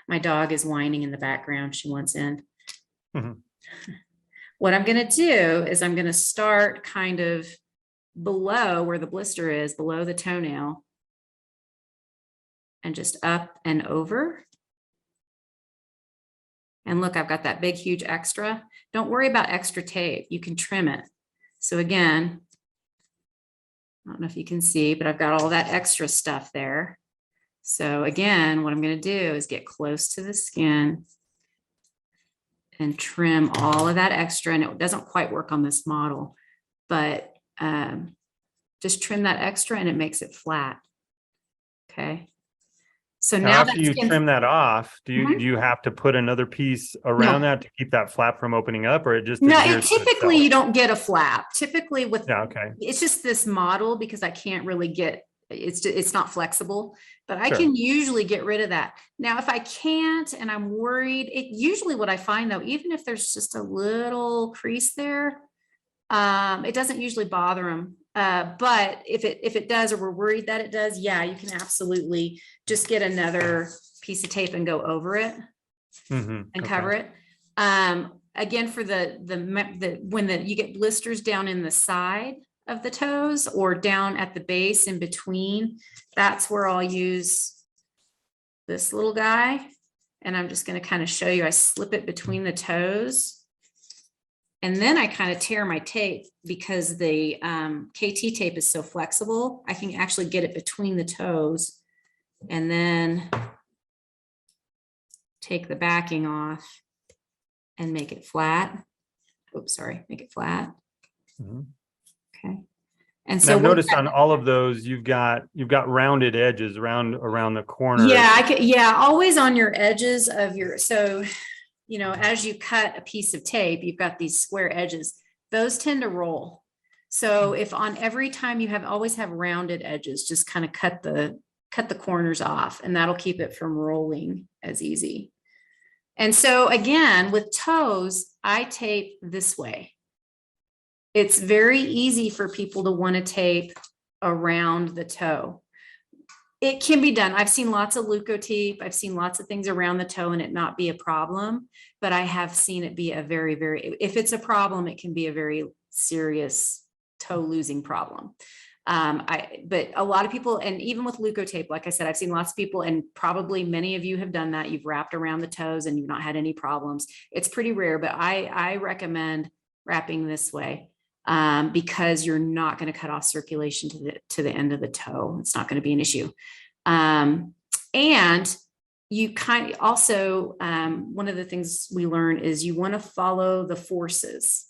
my dog is whining in the background. She wants in. Mm-hmm. What I'm going to do is I'm going to start kind of below where the blister is, below the toenail, and just up and over. And look, I've got that big, huge extra. Don't worry about extra tape. You can trim it. So again, I don't know if you can see, but I've got all that extra stuff there. So again, what I'm going to do is get close to the skin and trim all of that extra. And it doesn't quite work on this model, but just trim that extra and it makes it flat. Okay. So now after you trim that off, do you have to put another piece around that to keep that flap from opening up, or it just typically you don't get a flap. Typically with it's just this model because I can't really get it's not flexible, but I can usually get rid of that. Now, if I can't and I'm worried, usually what I find though, even if there's just a little crease there, it doesn't usually bother them. But if it does, or we're worried that it does, yeah, you can absolutely just get another piece of tape and go over it and cover it. again, for you get blisters down in the side of the toes or down at the base in between, that's where I'll use this little guy. And I'm just going to kind of show you, I slip it between the toes. And then I kind of tear my tape because the KT tape is so flexible. I can actually get it between the toes and then take the backing off and make it flat. Oops, sorry, make it flat. Mhm. Okay. And And so I've noticed on all of those, you've got rounded edges around the corners. yeah, always on your edges of your, so, you know, as you cut a piece of tape, you've got these square edges, those tend to roll. So if on every time you always have rounded edges, just kind of cut the corners off, and that'll keep it from rolling as easy. And so again, with toes, I tape this way. It's very easy for people to want to tape around the toe. It can be done. I've seen lots of Leukotape. I've seen lots of things around the toe and it not be a problem, but I have seen it be a very, if it's a problem, it can be a very serious toe losing problem. But a lot of people, and even with Leukotape, like I said, I've seen lots of people, and probably many of you have done that. You've wrapped around the toes and you've not had any problems. It's pretty rare, but I recommend wrapping this way. Because you're not going to cut off circulation to the end of the toe. It's not going to be an issue. And you kind of also, one of the things we learn is you want to follow the forces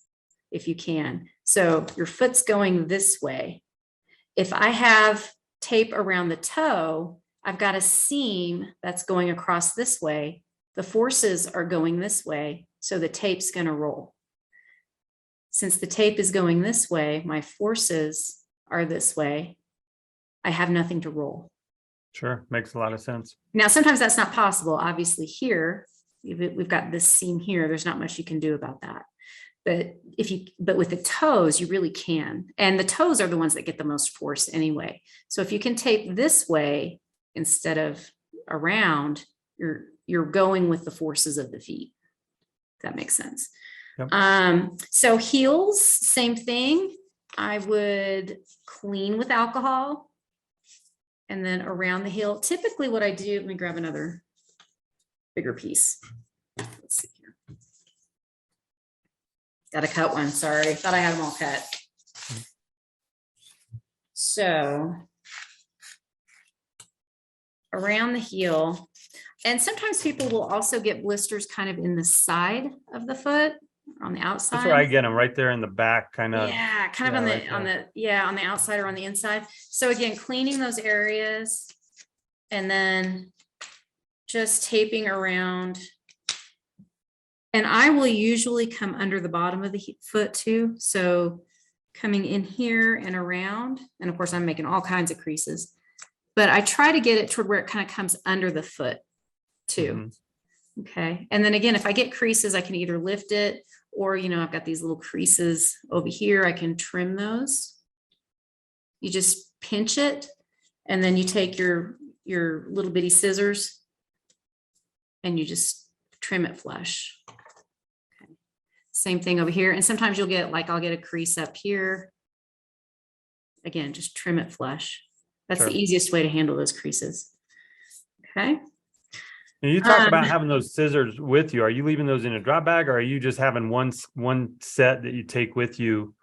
if you can. So your foot's going this way. If I have tape around the toe, I've got a seam that's going across this way. The forces are going this way. So the tape's going to roll. Since the tape is going this way, my forces are this way, I have nothing to roll. Sure, makes a lot of sense. Now, sometimes that's not possible. Obviously here, we've got this seam here. There's not much you can do about that. But with the toes, you really can. And the toes are the ones that get the most force anyway. So if you can tape this way instead of around, you're going with the forces of the feet. If that makes sense. Yep. So heels, same thing. I would clean with alcohol and then around the heel. Typically what I do, let me grab another bigger piece. Let's see here. Got to cut one. Sorry. Thought I had them all cut. So around the heel, and sometimes people will also get blisters kind of in the side of the foot. On the outside. That's where I get them, right there in the back, kind of. Yeah, kind of on the outside or on the inside. So again, cleaning those areas and then just taping around. And I will usually come under the bottom of the foot too. So coming in here and around, and of course I'm making all kinds of creases, but I try to get it toward where it kind of comes under the foot too. Mm-hmm. Okay. And then again, if I get creases, I can either lift it or, you know, I've got these little creases over here. I can trim those. You just pinch it and then you take your little bitty scissors and you just trim it flush. Okay. Same thing over here. And sometimes you'll get I'll get a crease up here. Again, just trim it flush. That's sure. The easiest way to handle those creases. Okay. And you talk about having those scissors with you. Are you leaving those in a drop bag, or are you just having one set that you take with you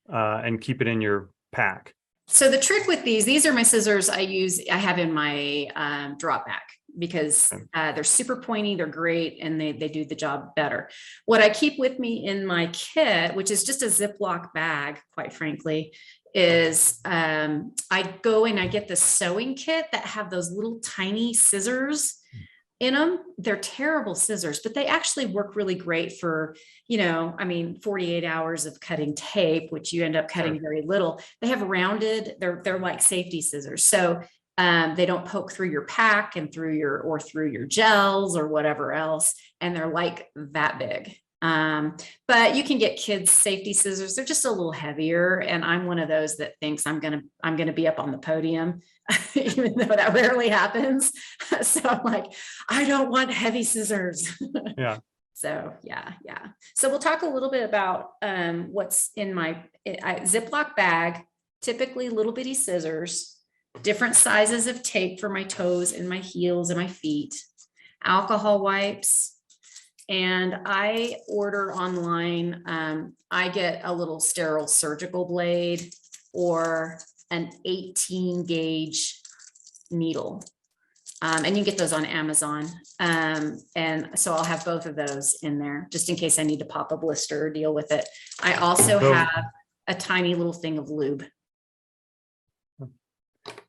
and keep it in your pack? So the trick with these are my scissors I have in my drop bag because they're super pointy, they're great, and they do the job better. What I keep with me in my kit, which is just a Ziploc bag, quite frankly, is I go and I get the sewing kit that have those little tiny scissors in them. They're terrible scissors, but they actually work really great for, 48 hours of cutting tape, which you end up cutting very little. They have rounded, they're like safety scissors. So they don't poke through your pack and through your gels or whatever else. And they're like that big. But you can get kids safety scissors. They're just a little heavier. And I'm one of those that thinks I'm going to be up on the podium, even though that rarely happens. So I'm like, I don't want heavy scissors. Yeah. So yeah. So we'll talk a little bit about what's in my Ziploc bag, typically little bitty scissors, different sizes of tape for my toes and my heels and my feet, alcohol wipes, and I order online. I get a little sterile surgical blade or an 18 gauge needle. And you can get those on Amazon. And so I'll have both of those in there just in case I need to pop a blister or deal with it. I also have a tiny little thing of lube.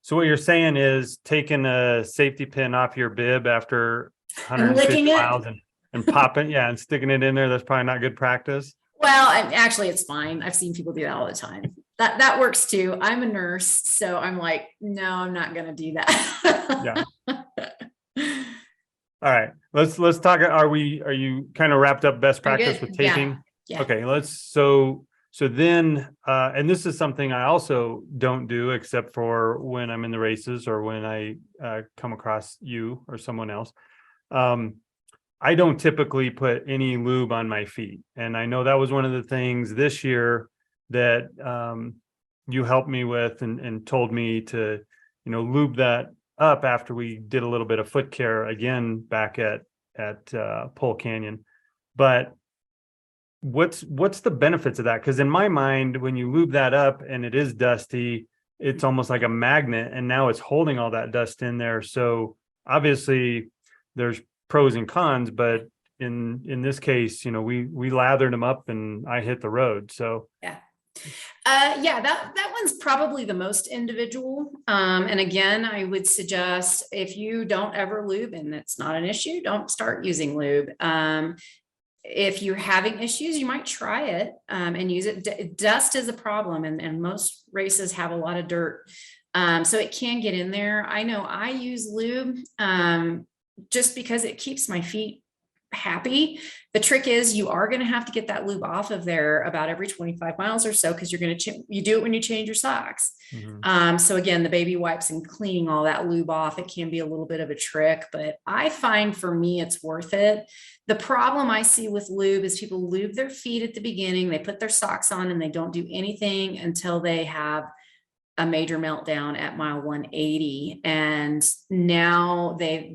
So what you're saying is taking a safety pin off your bib after 150 miles and popping, yeah, and sticking it in there. That's probably not good practice. Well, actually it's fine. I've seen people do that all the time. That works too. I'm a nurse, so I'm like, no, I'm not going to do that. Yeah. All right, let's talk. Are you kind of wrapped up best practice with taping? Yeah. Okay, so then, and this is something I also don't do except for when I'm in the races or when I come across you or someone else. I don't typically put any lube on my feet. And I know that was one of the things this year that you helped me with and told me to, lube that up after we did a little bit of foot care again back at Pole Canyon. But what's the benefits of that? Because in my mind, when you lube that up and it is dusty, it's almost like a magnet, and now it's holding all that dust in there. So obviously there's pros and cons, but in this case, we lathered them up and I hit the road. So that one's probably the most individual. And again, I would suggest if you don't ever lube and it's not an issue, don't start using lube. If you're having issues, you might try it and use it. Dust is a problem, and most races have a lot of dirt. So it can get in there. I know I use lube just because it keeps my feet happy. The trick is you are going to have to get that lube off of there about every 25 miles or so, because you're going to you do it when you change your socks. Mm-hmm. So again, the baby wipes and cleaning all that lube off, it can be a little bit of a trick, but I find for me it's worth it. The problem I see with lube is people lube their feet at the beginning, they put their socks on and they don't do anything until they have a major meltdown at mile 180. And now they've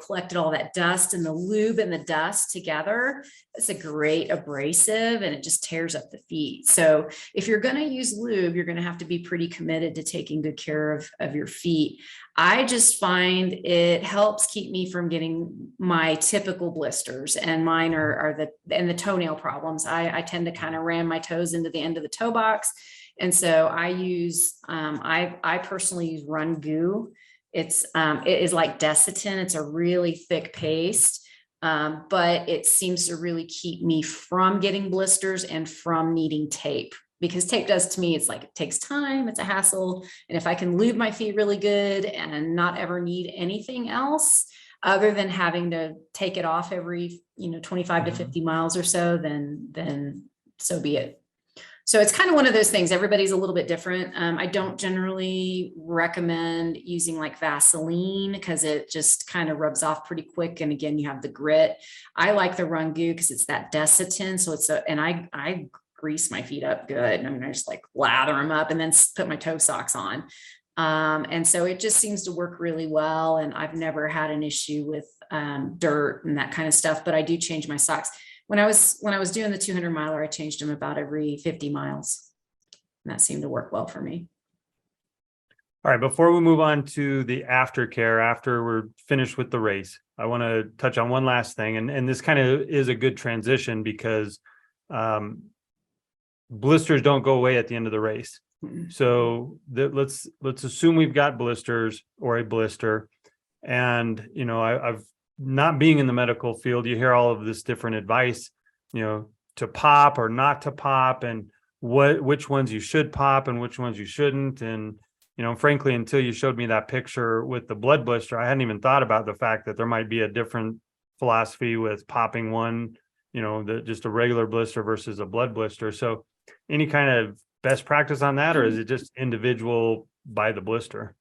collected all that dust, and the lube and the dust together. It's a great abrasive and it just tears up the feet. So if you're going to use lube, you're going to have to be pretty committed to taking good care of your feet. I just find it helps keep me from getting my typical blisters, and mine are the toenail problems. I tend to kind of ram my toes into the end of the toe box. And so I use, I personally use Run Goo. It is like Desitin. It's a really thick paste, but it seems to really keep me from getting blisters and from needing tape, because tape does to me, it's like, it takes time, it's a hassle. And if I can lube my feet really good and not ever need anything else other than having to take it off every, 25 to 50 miles or so, then so be it. So it's kind of one of those things. Everybody's a little bit different. I don't generally recommend using like Vaseline because it just kind of rubs off pretty quick. And again, you have the grit. I like the Run Goo because it's that Desitin. So and I grease my feet up good. I mean, I just like lather them up and then put my toe socks on. And so it just seems to work really well. And I've never had an issue with dirt and that kind of stuff, but I do change my socks. When I was doing the 200 miler, I changed them about every 50 miles. And that seemed to work well for me. All right, before we move on to the aftercare, after we're finished with the race, I want to touch on one last thing. And this kind of is a good transition because blisters don't go away at the end of the race. So let's assume we've got blisters or a blister. And, I've not being in the medical field, you hear all of this different advice, to pop or not to pop, and which ones you should pop and which ones you shouldn't. And, frankly, until you showed me that picture with the blood blister, I hadn't even thought about the fact that there might be a different philosophy with popping one, just a regular blister versus a blood blister. So any kind of best practice on that, or is it just individual by the blister?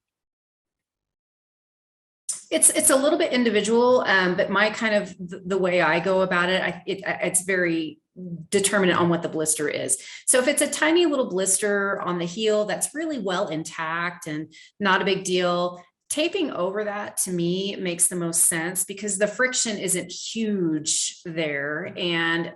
It's a little bit individual, but my kind of the way I go about it, it's very determinant on what the blister is. So if it's a tiny little blister on the heel that's really well intact and not a big deal, taping over that to me makes the most sense because the friction isn't huge there. And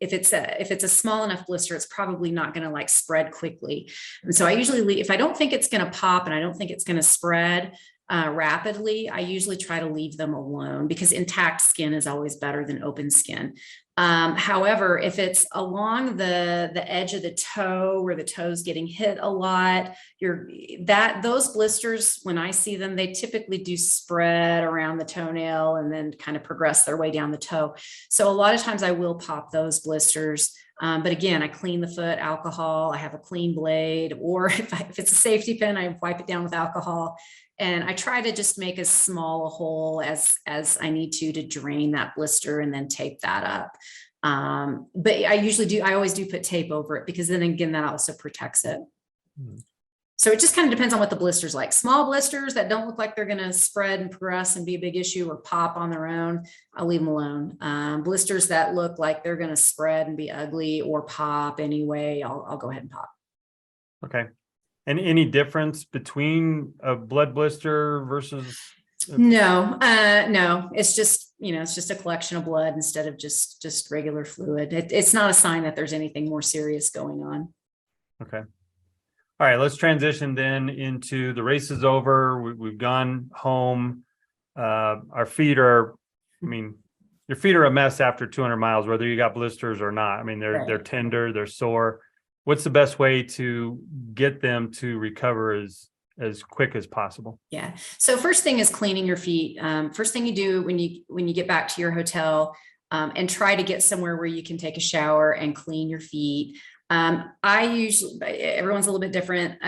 if it's a small enough blister, it's probably not going to like spread quickly. And so I usually leave, if I don't think it's going to pop and I don't think it's going to spread rapidly, I usually try to leave them alone because intact skin is always better than open skin. However, if it's along the edge of the toe where the toe's getting hit a lot, those blisters, when I see them, they typically do spread around the toenail and then kind of progress their way down the toe. So a lot of times I will pop those blisters. But again, I clean the foot, alcohol, I have a clean blade, or if it's a safety pin, I wipe it down with alcohol. And I try to just make as small a hole as I need to drain that blister and then tape that up. But I always do put tape over it because then again, that also protects it. Mm-hmm. So it just kind of depends on what the blister's like. Small blisters that don't look like they're going to spread and progress and be a big issue or pop on their own, I'll leave them alone. Blisters that look like they're going to spread and be ugly or pop anyway, I'll go ahead and pop. Okay. And any difference between a blood blister versus? No, it's just, it's just a collection of blood instead of just regular fluid. It's not a sign that there's anything more serious going on. Okay. All right, let's transition then into the race is over. We've gone home. Our feet are, your feet are a mess after 200 miles, whether you got blisters or not. They're tender, they're sore. What's the best way to get them to recover as quick as possible? Yeah. So first thing is cleaning your feet. First thing you do when you get back to your hotel, and try to get somewhere where you can take a shower and clean your feet. Everyone's a little bit different.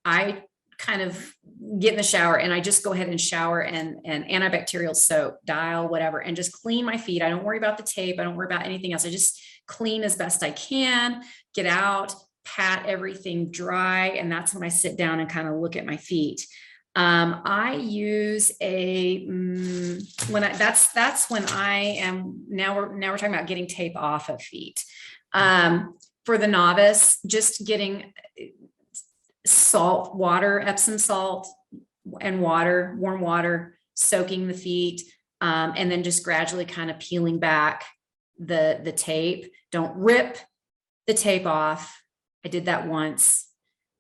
I kind of get in the shower and I just go ahead and shower and antibacterial soap, Dial, whatever, and just clean my feet. I don't worry about the tape. I don't worry about anything else. I just clean as best I can, get out, pat everything dry. And that's when I sit down and kind of look at my feet. I use that's when I am, now we're talking about getting tape off of feet. For the novice, just getting salt water, Epsom salt and water, warm water, soaking the feet, and then just gradually kind of peeling back the tape. Don't rip the tape off. I did that once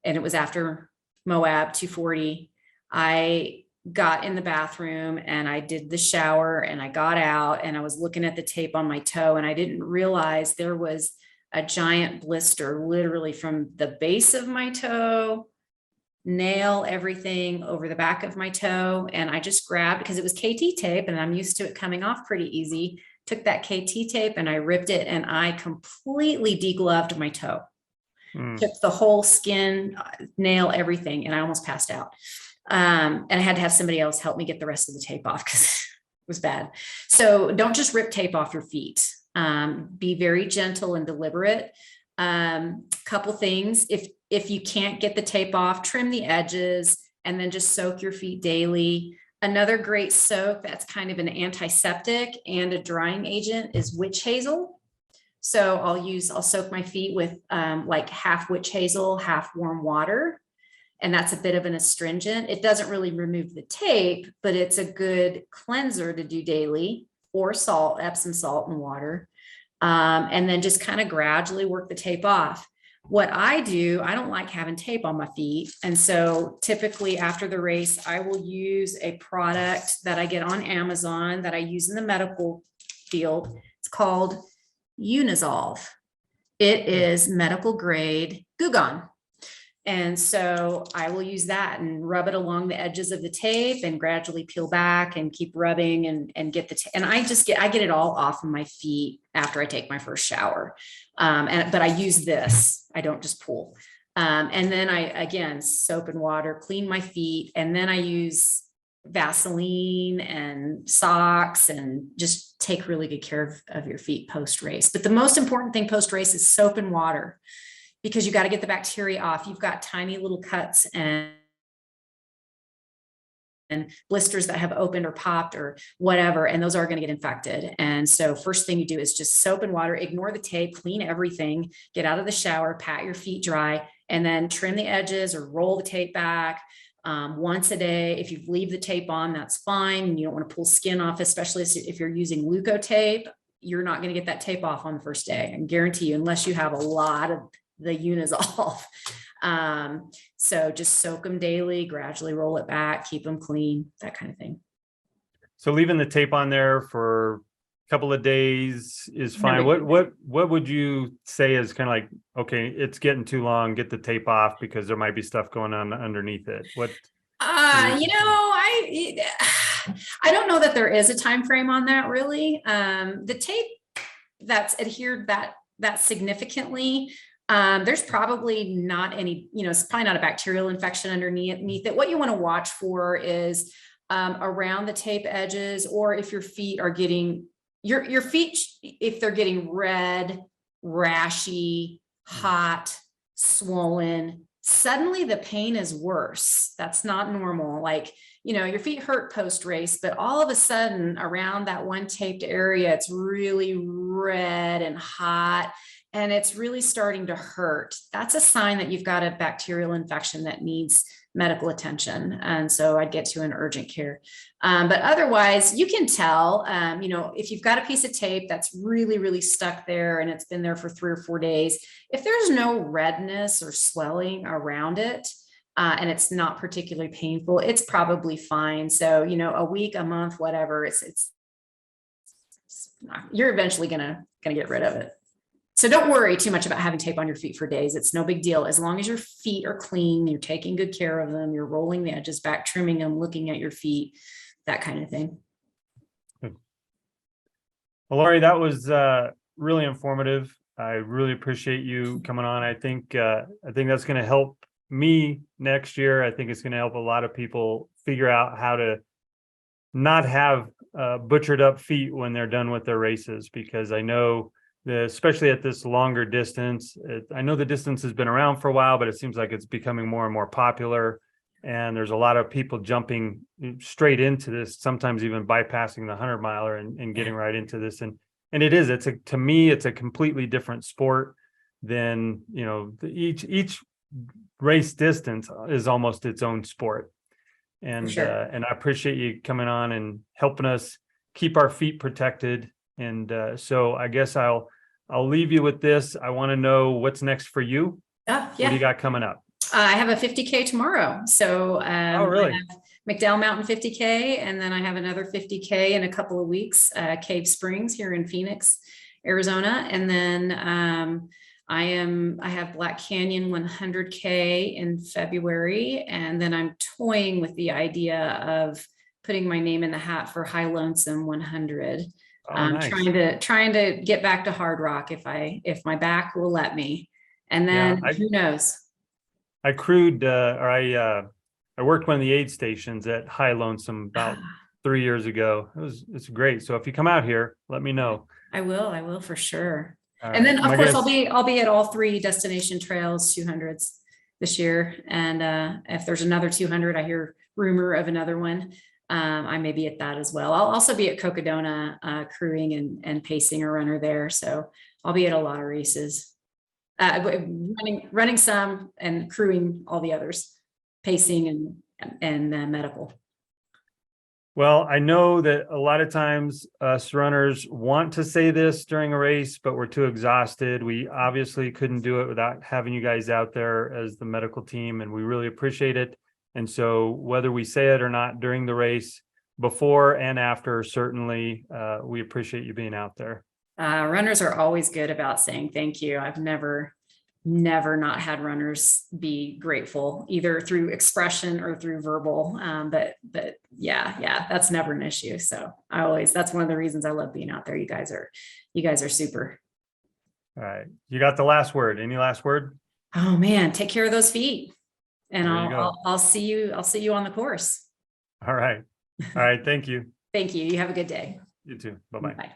and it was after Moab 240. I got in the bathroom and I did the shower and I got out and I was looking at the tape on my toe and I didn't realize there was a giant blister literally from the base of my toe, nail, everything over the back of my toe. And I just grabbed, because it was KT tape and I'm used to it coming off pretty easy, took that KT tape and I ripped it and I completely degloved my toe. Took the whole skin, nail, everything, and I almost passed out. And I had to have somebody else help me get the rest of the tape off because it was bad. So don't just rip tape off your feet. Be very gentle and deliberate. Couple things. If you can't get the tape off, trim the edges and then just soak your feet daily. Another great soak that's kind of an antiseptic and a drying agent is witch hazel. So I'll soak my feet with like half witch hazel, half warm water. And that's a bit of an astringent. It doesn't really remove the tape, but it's a good cleanser to do daily, or salt, Epsom salt and water. And then just kind of gradually work the tape off. What I do, I don't like having tape on my feet. And so typically after the race, I will use a product that I get on Amazon that I use in the medical field. It's called Unizolve. It is medical grade Goo-Gone. And so I will use that and rub it along the edges of the tape and gradually peel back and keep rubbing and get the tape. And I get it all off of my feet after I take my first shower. But I use this, I don't just pull. And then again, soap and water, clean my feet. And then I use Vaseline and socks and just take really good care of your feet post race. But the most important thing post race is soap and water, because you got to get the bacteria off. You've got tiny little cuts and blisters that have opened or popped or whatever, and those are going to get infected. And so first thing you do is just soap and water, ignore the tape, clean everything, get out of the shower, pat your feet dry, and then trim the edges or roll the tape back once a day. If you leave the tape on, that's fine. You don't want to pull skin off, especially if you're using Leukotape. You're not going to get that tape off on the first day, I guarantee you, unless you have a lot of the units off. So just soak them daily, gradually roll it back, keep them clean, that kind of thing. So leaving the tape on there for a couple of days is fine. What would you say is kind of like, okay, it's getting too long, get the tape off because there might be stuff going on underneath it? I don't know that there is a time frame on that really. The tape that's adhered that significantly, there's probably not any, it's probably not a bacterial infection underneath it. What you want to watch for is around the tape edges, or if your feet are getting your feet, if they're getting red, rashy, hot, swollen, suddenly the pain is worse. That's not normal. Like, your feet hurt post race, but all of a sudden around that one taped area, it's really red and hot, and it's really starting to hurt. That's a sign that you've got a bacterial infection that needs medical attention. And so I'd get to an urgent care. But otherwise, you can tell, if you've got a piece of tape that's really, really stuck there and it's been there for 3 or 4 days, if there's no redness or swelling around it, and it's not particularly painful, it's probably fine. So, a week, a month, whatever, you're eventually gonna get rid of it. So don't worry too much about having tape on your feet for days. It's no big deal. As long as your feet are clean, you're taking good care of them, you're rolling the edges back, trimming them, looking at your feet, that kind of thing. Well, Lori, that was really informative. I really appreciate you coming on. I think that's going to help me next year. I think it's going to help a lot of people figure out how to not have butchered up feet when they're done with their races, because I know especially at this longer distance, I know the distance has been around for a while, but it seems like it's becoming more and more popular. And there's a lot of people jumping straight into this, sometimes even bypassing the 100-miler and getting right into this. And to me, it's a completely different sport than, each race distance is almost its own sport. And, sure. And I appreciate you coming on and helping us keep our feet protected. And so I guess I'll leave you with this. I want to know what's next for you. Yeah. What do you got coming up? I have a 50K tomorrow. So oh, really? I have McDowell Mountain 50K, and then I have another 50K in a couple of weeks, Cave Springs here in Phoenix, Arizona. And then I have Black Canyon 100K in February. And then I'm toying with the idea of putting my name in the hat for High Lonesome 100. Nice. trying to get back to Hard Rock if my back will let me. And then who knows? I crewed I worked one of the aid stations at High Lonesome about 3 years ago. It's great. So if you come out here, let me know. I will for sure. And then of course I'll be at all 3 destination trails 200s this year. And if there's another 200, I hear rumor of another one. I may be at that as well. I'll also be at Cocodona crewing and pacing a runner there. So I'll be at a lot of races, running some and crewing all the others, pacing and medical. Well, I know that a lot of times us runners want to say this during a race, but we're too exhausted. We obviously couldn't do it without having you guys out there as the medical team, and we really appreciate it. And so whether we say it or not during the race, before and after, certainly we appreciate you being out there. Runners are always good about saying thank you. I've never not had runners be grateful, either through expression or through verbal. But yeah, that's never an issue. So that's one of the reasons I love being out there. You guys are super. All right. You got the last word. Any last word? Oh man, take care of those feet. And I'll see you on the course. All right. Thank you. Thank you. You have a good day. You too. Bye-bye. Bye.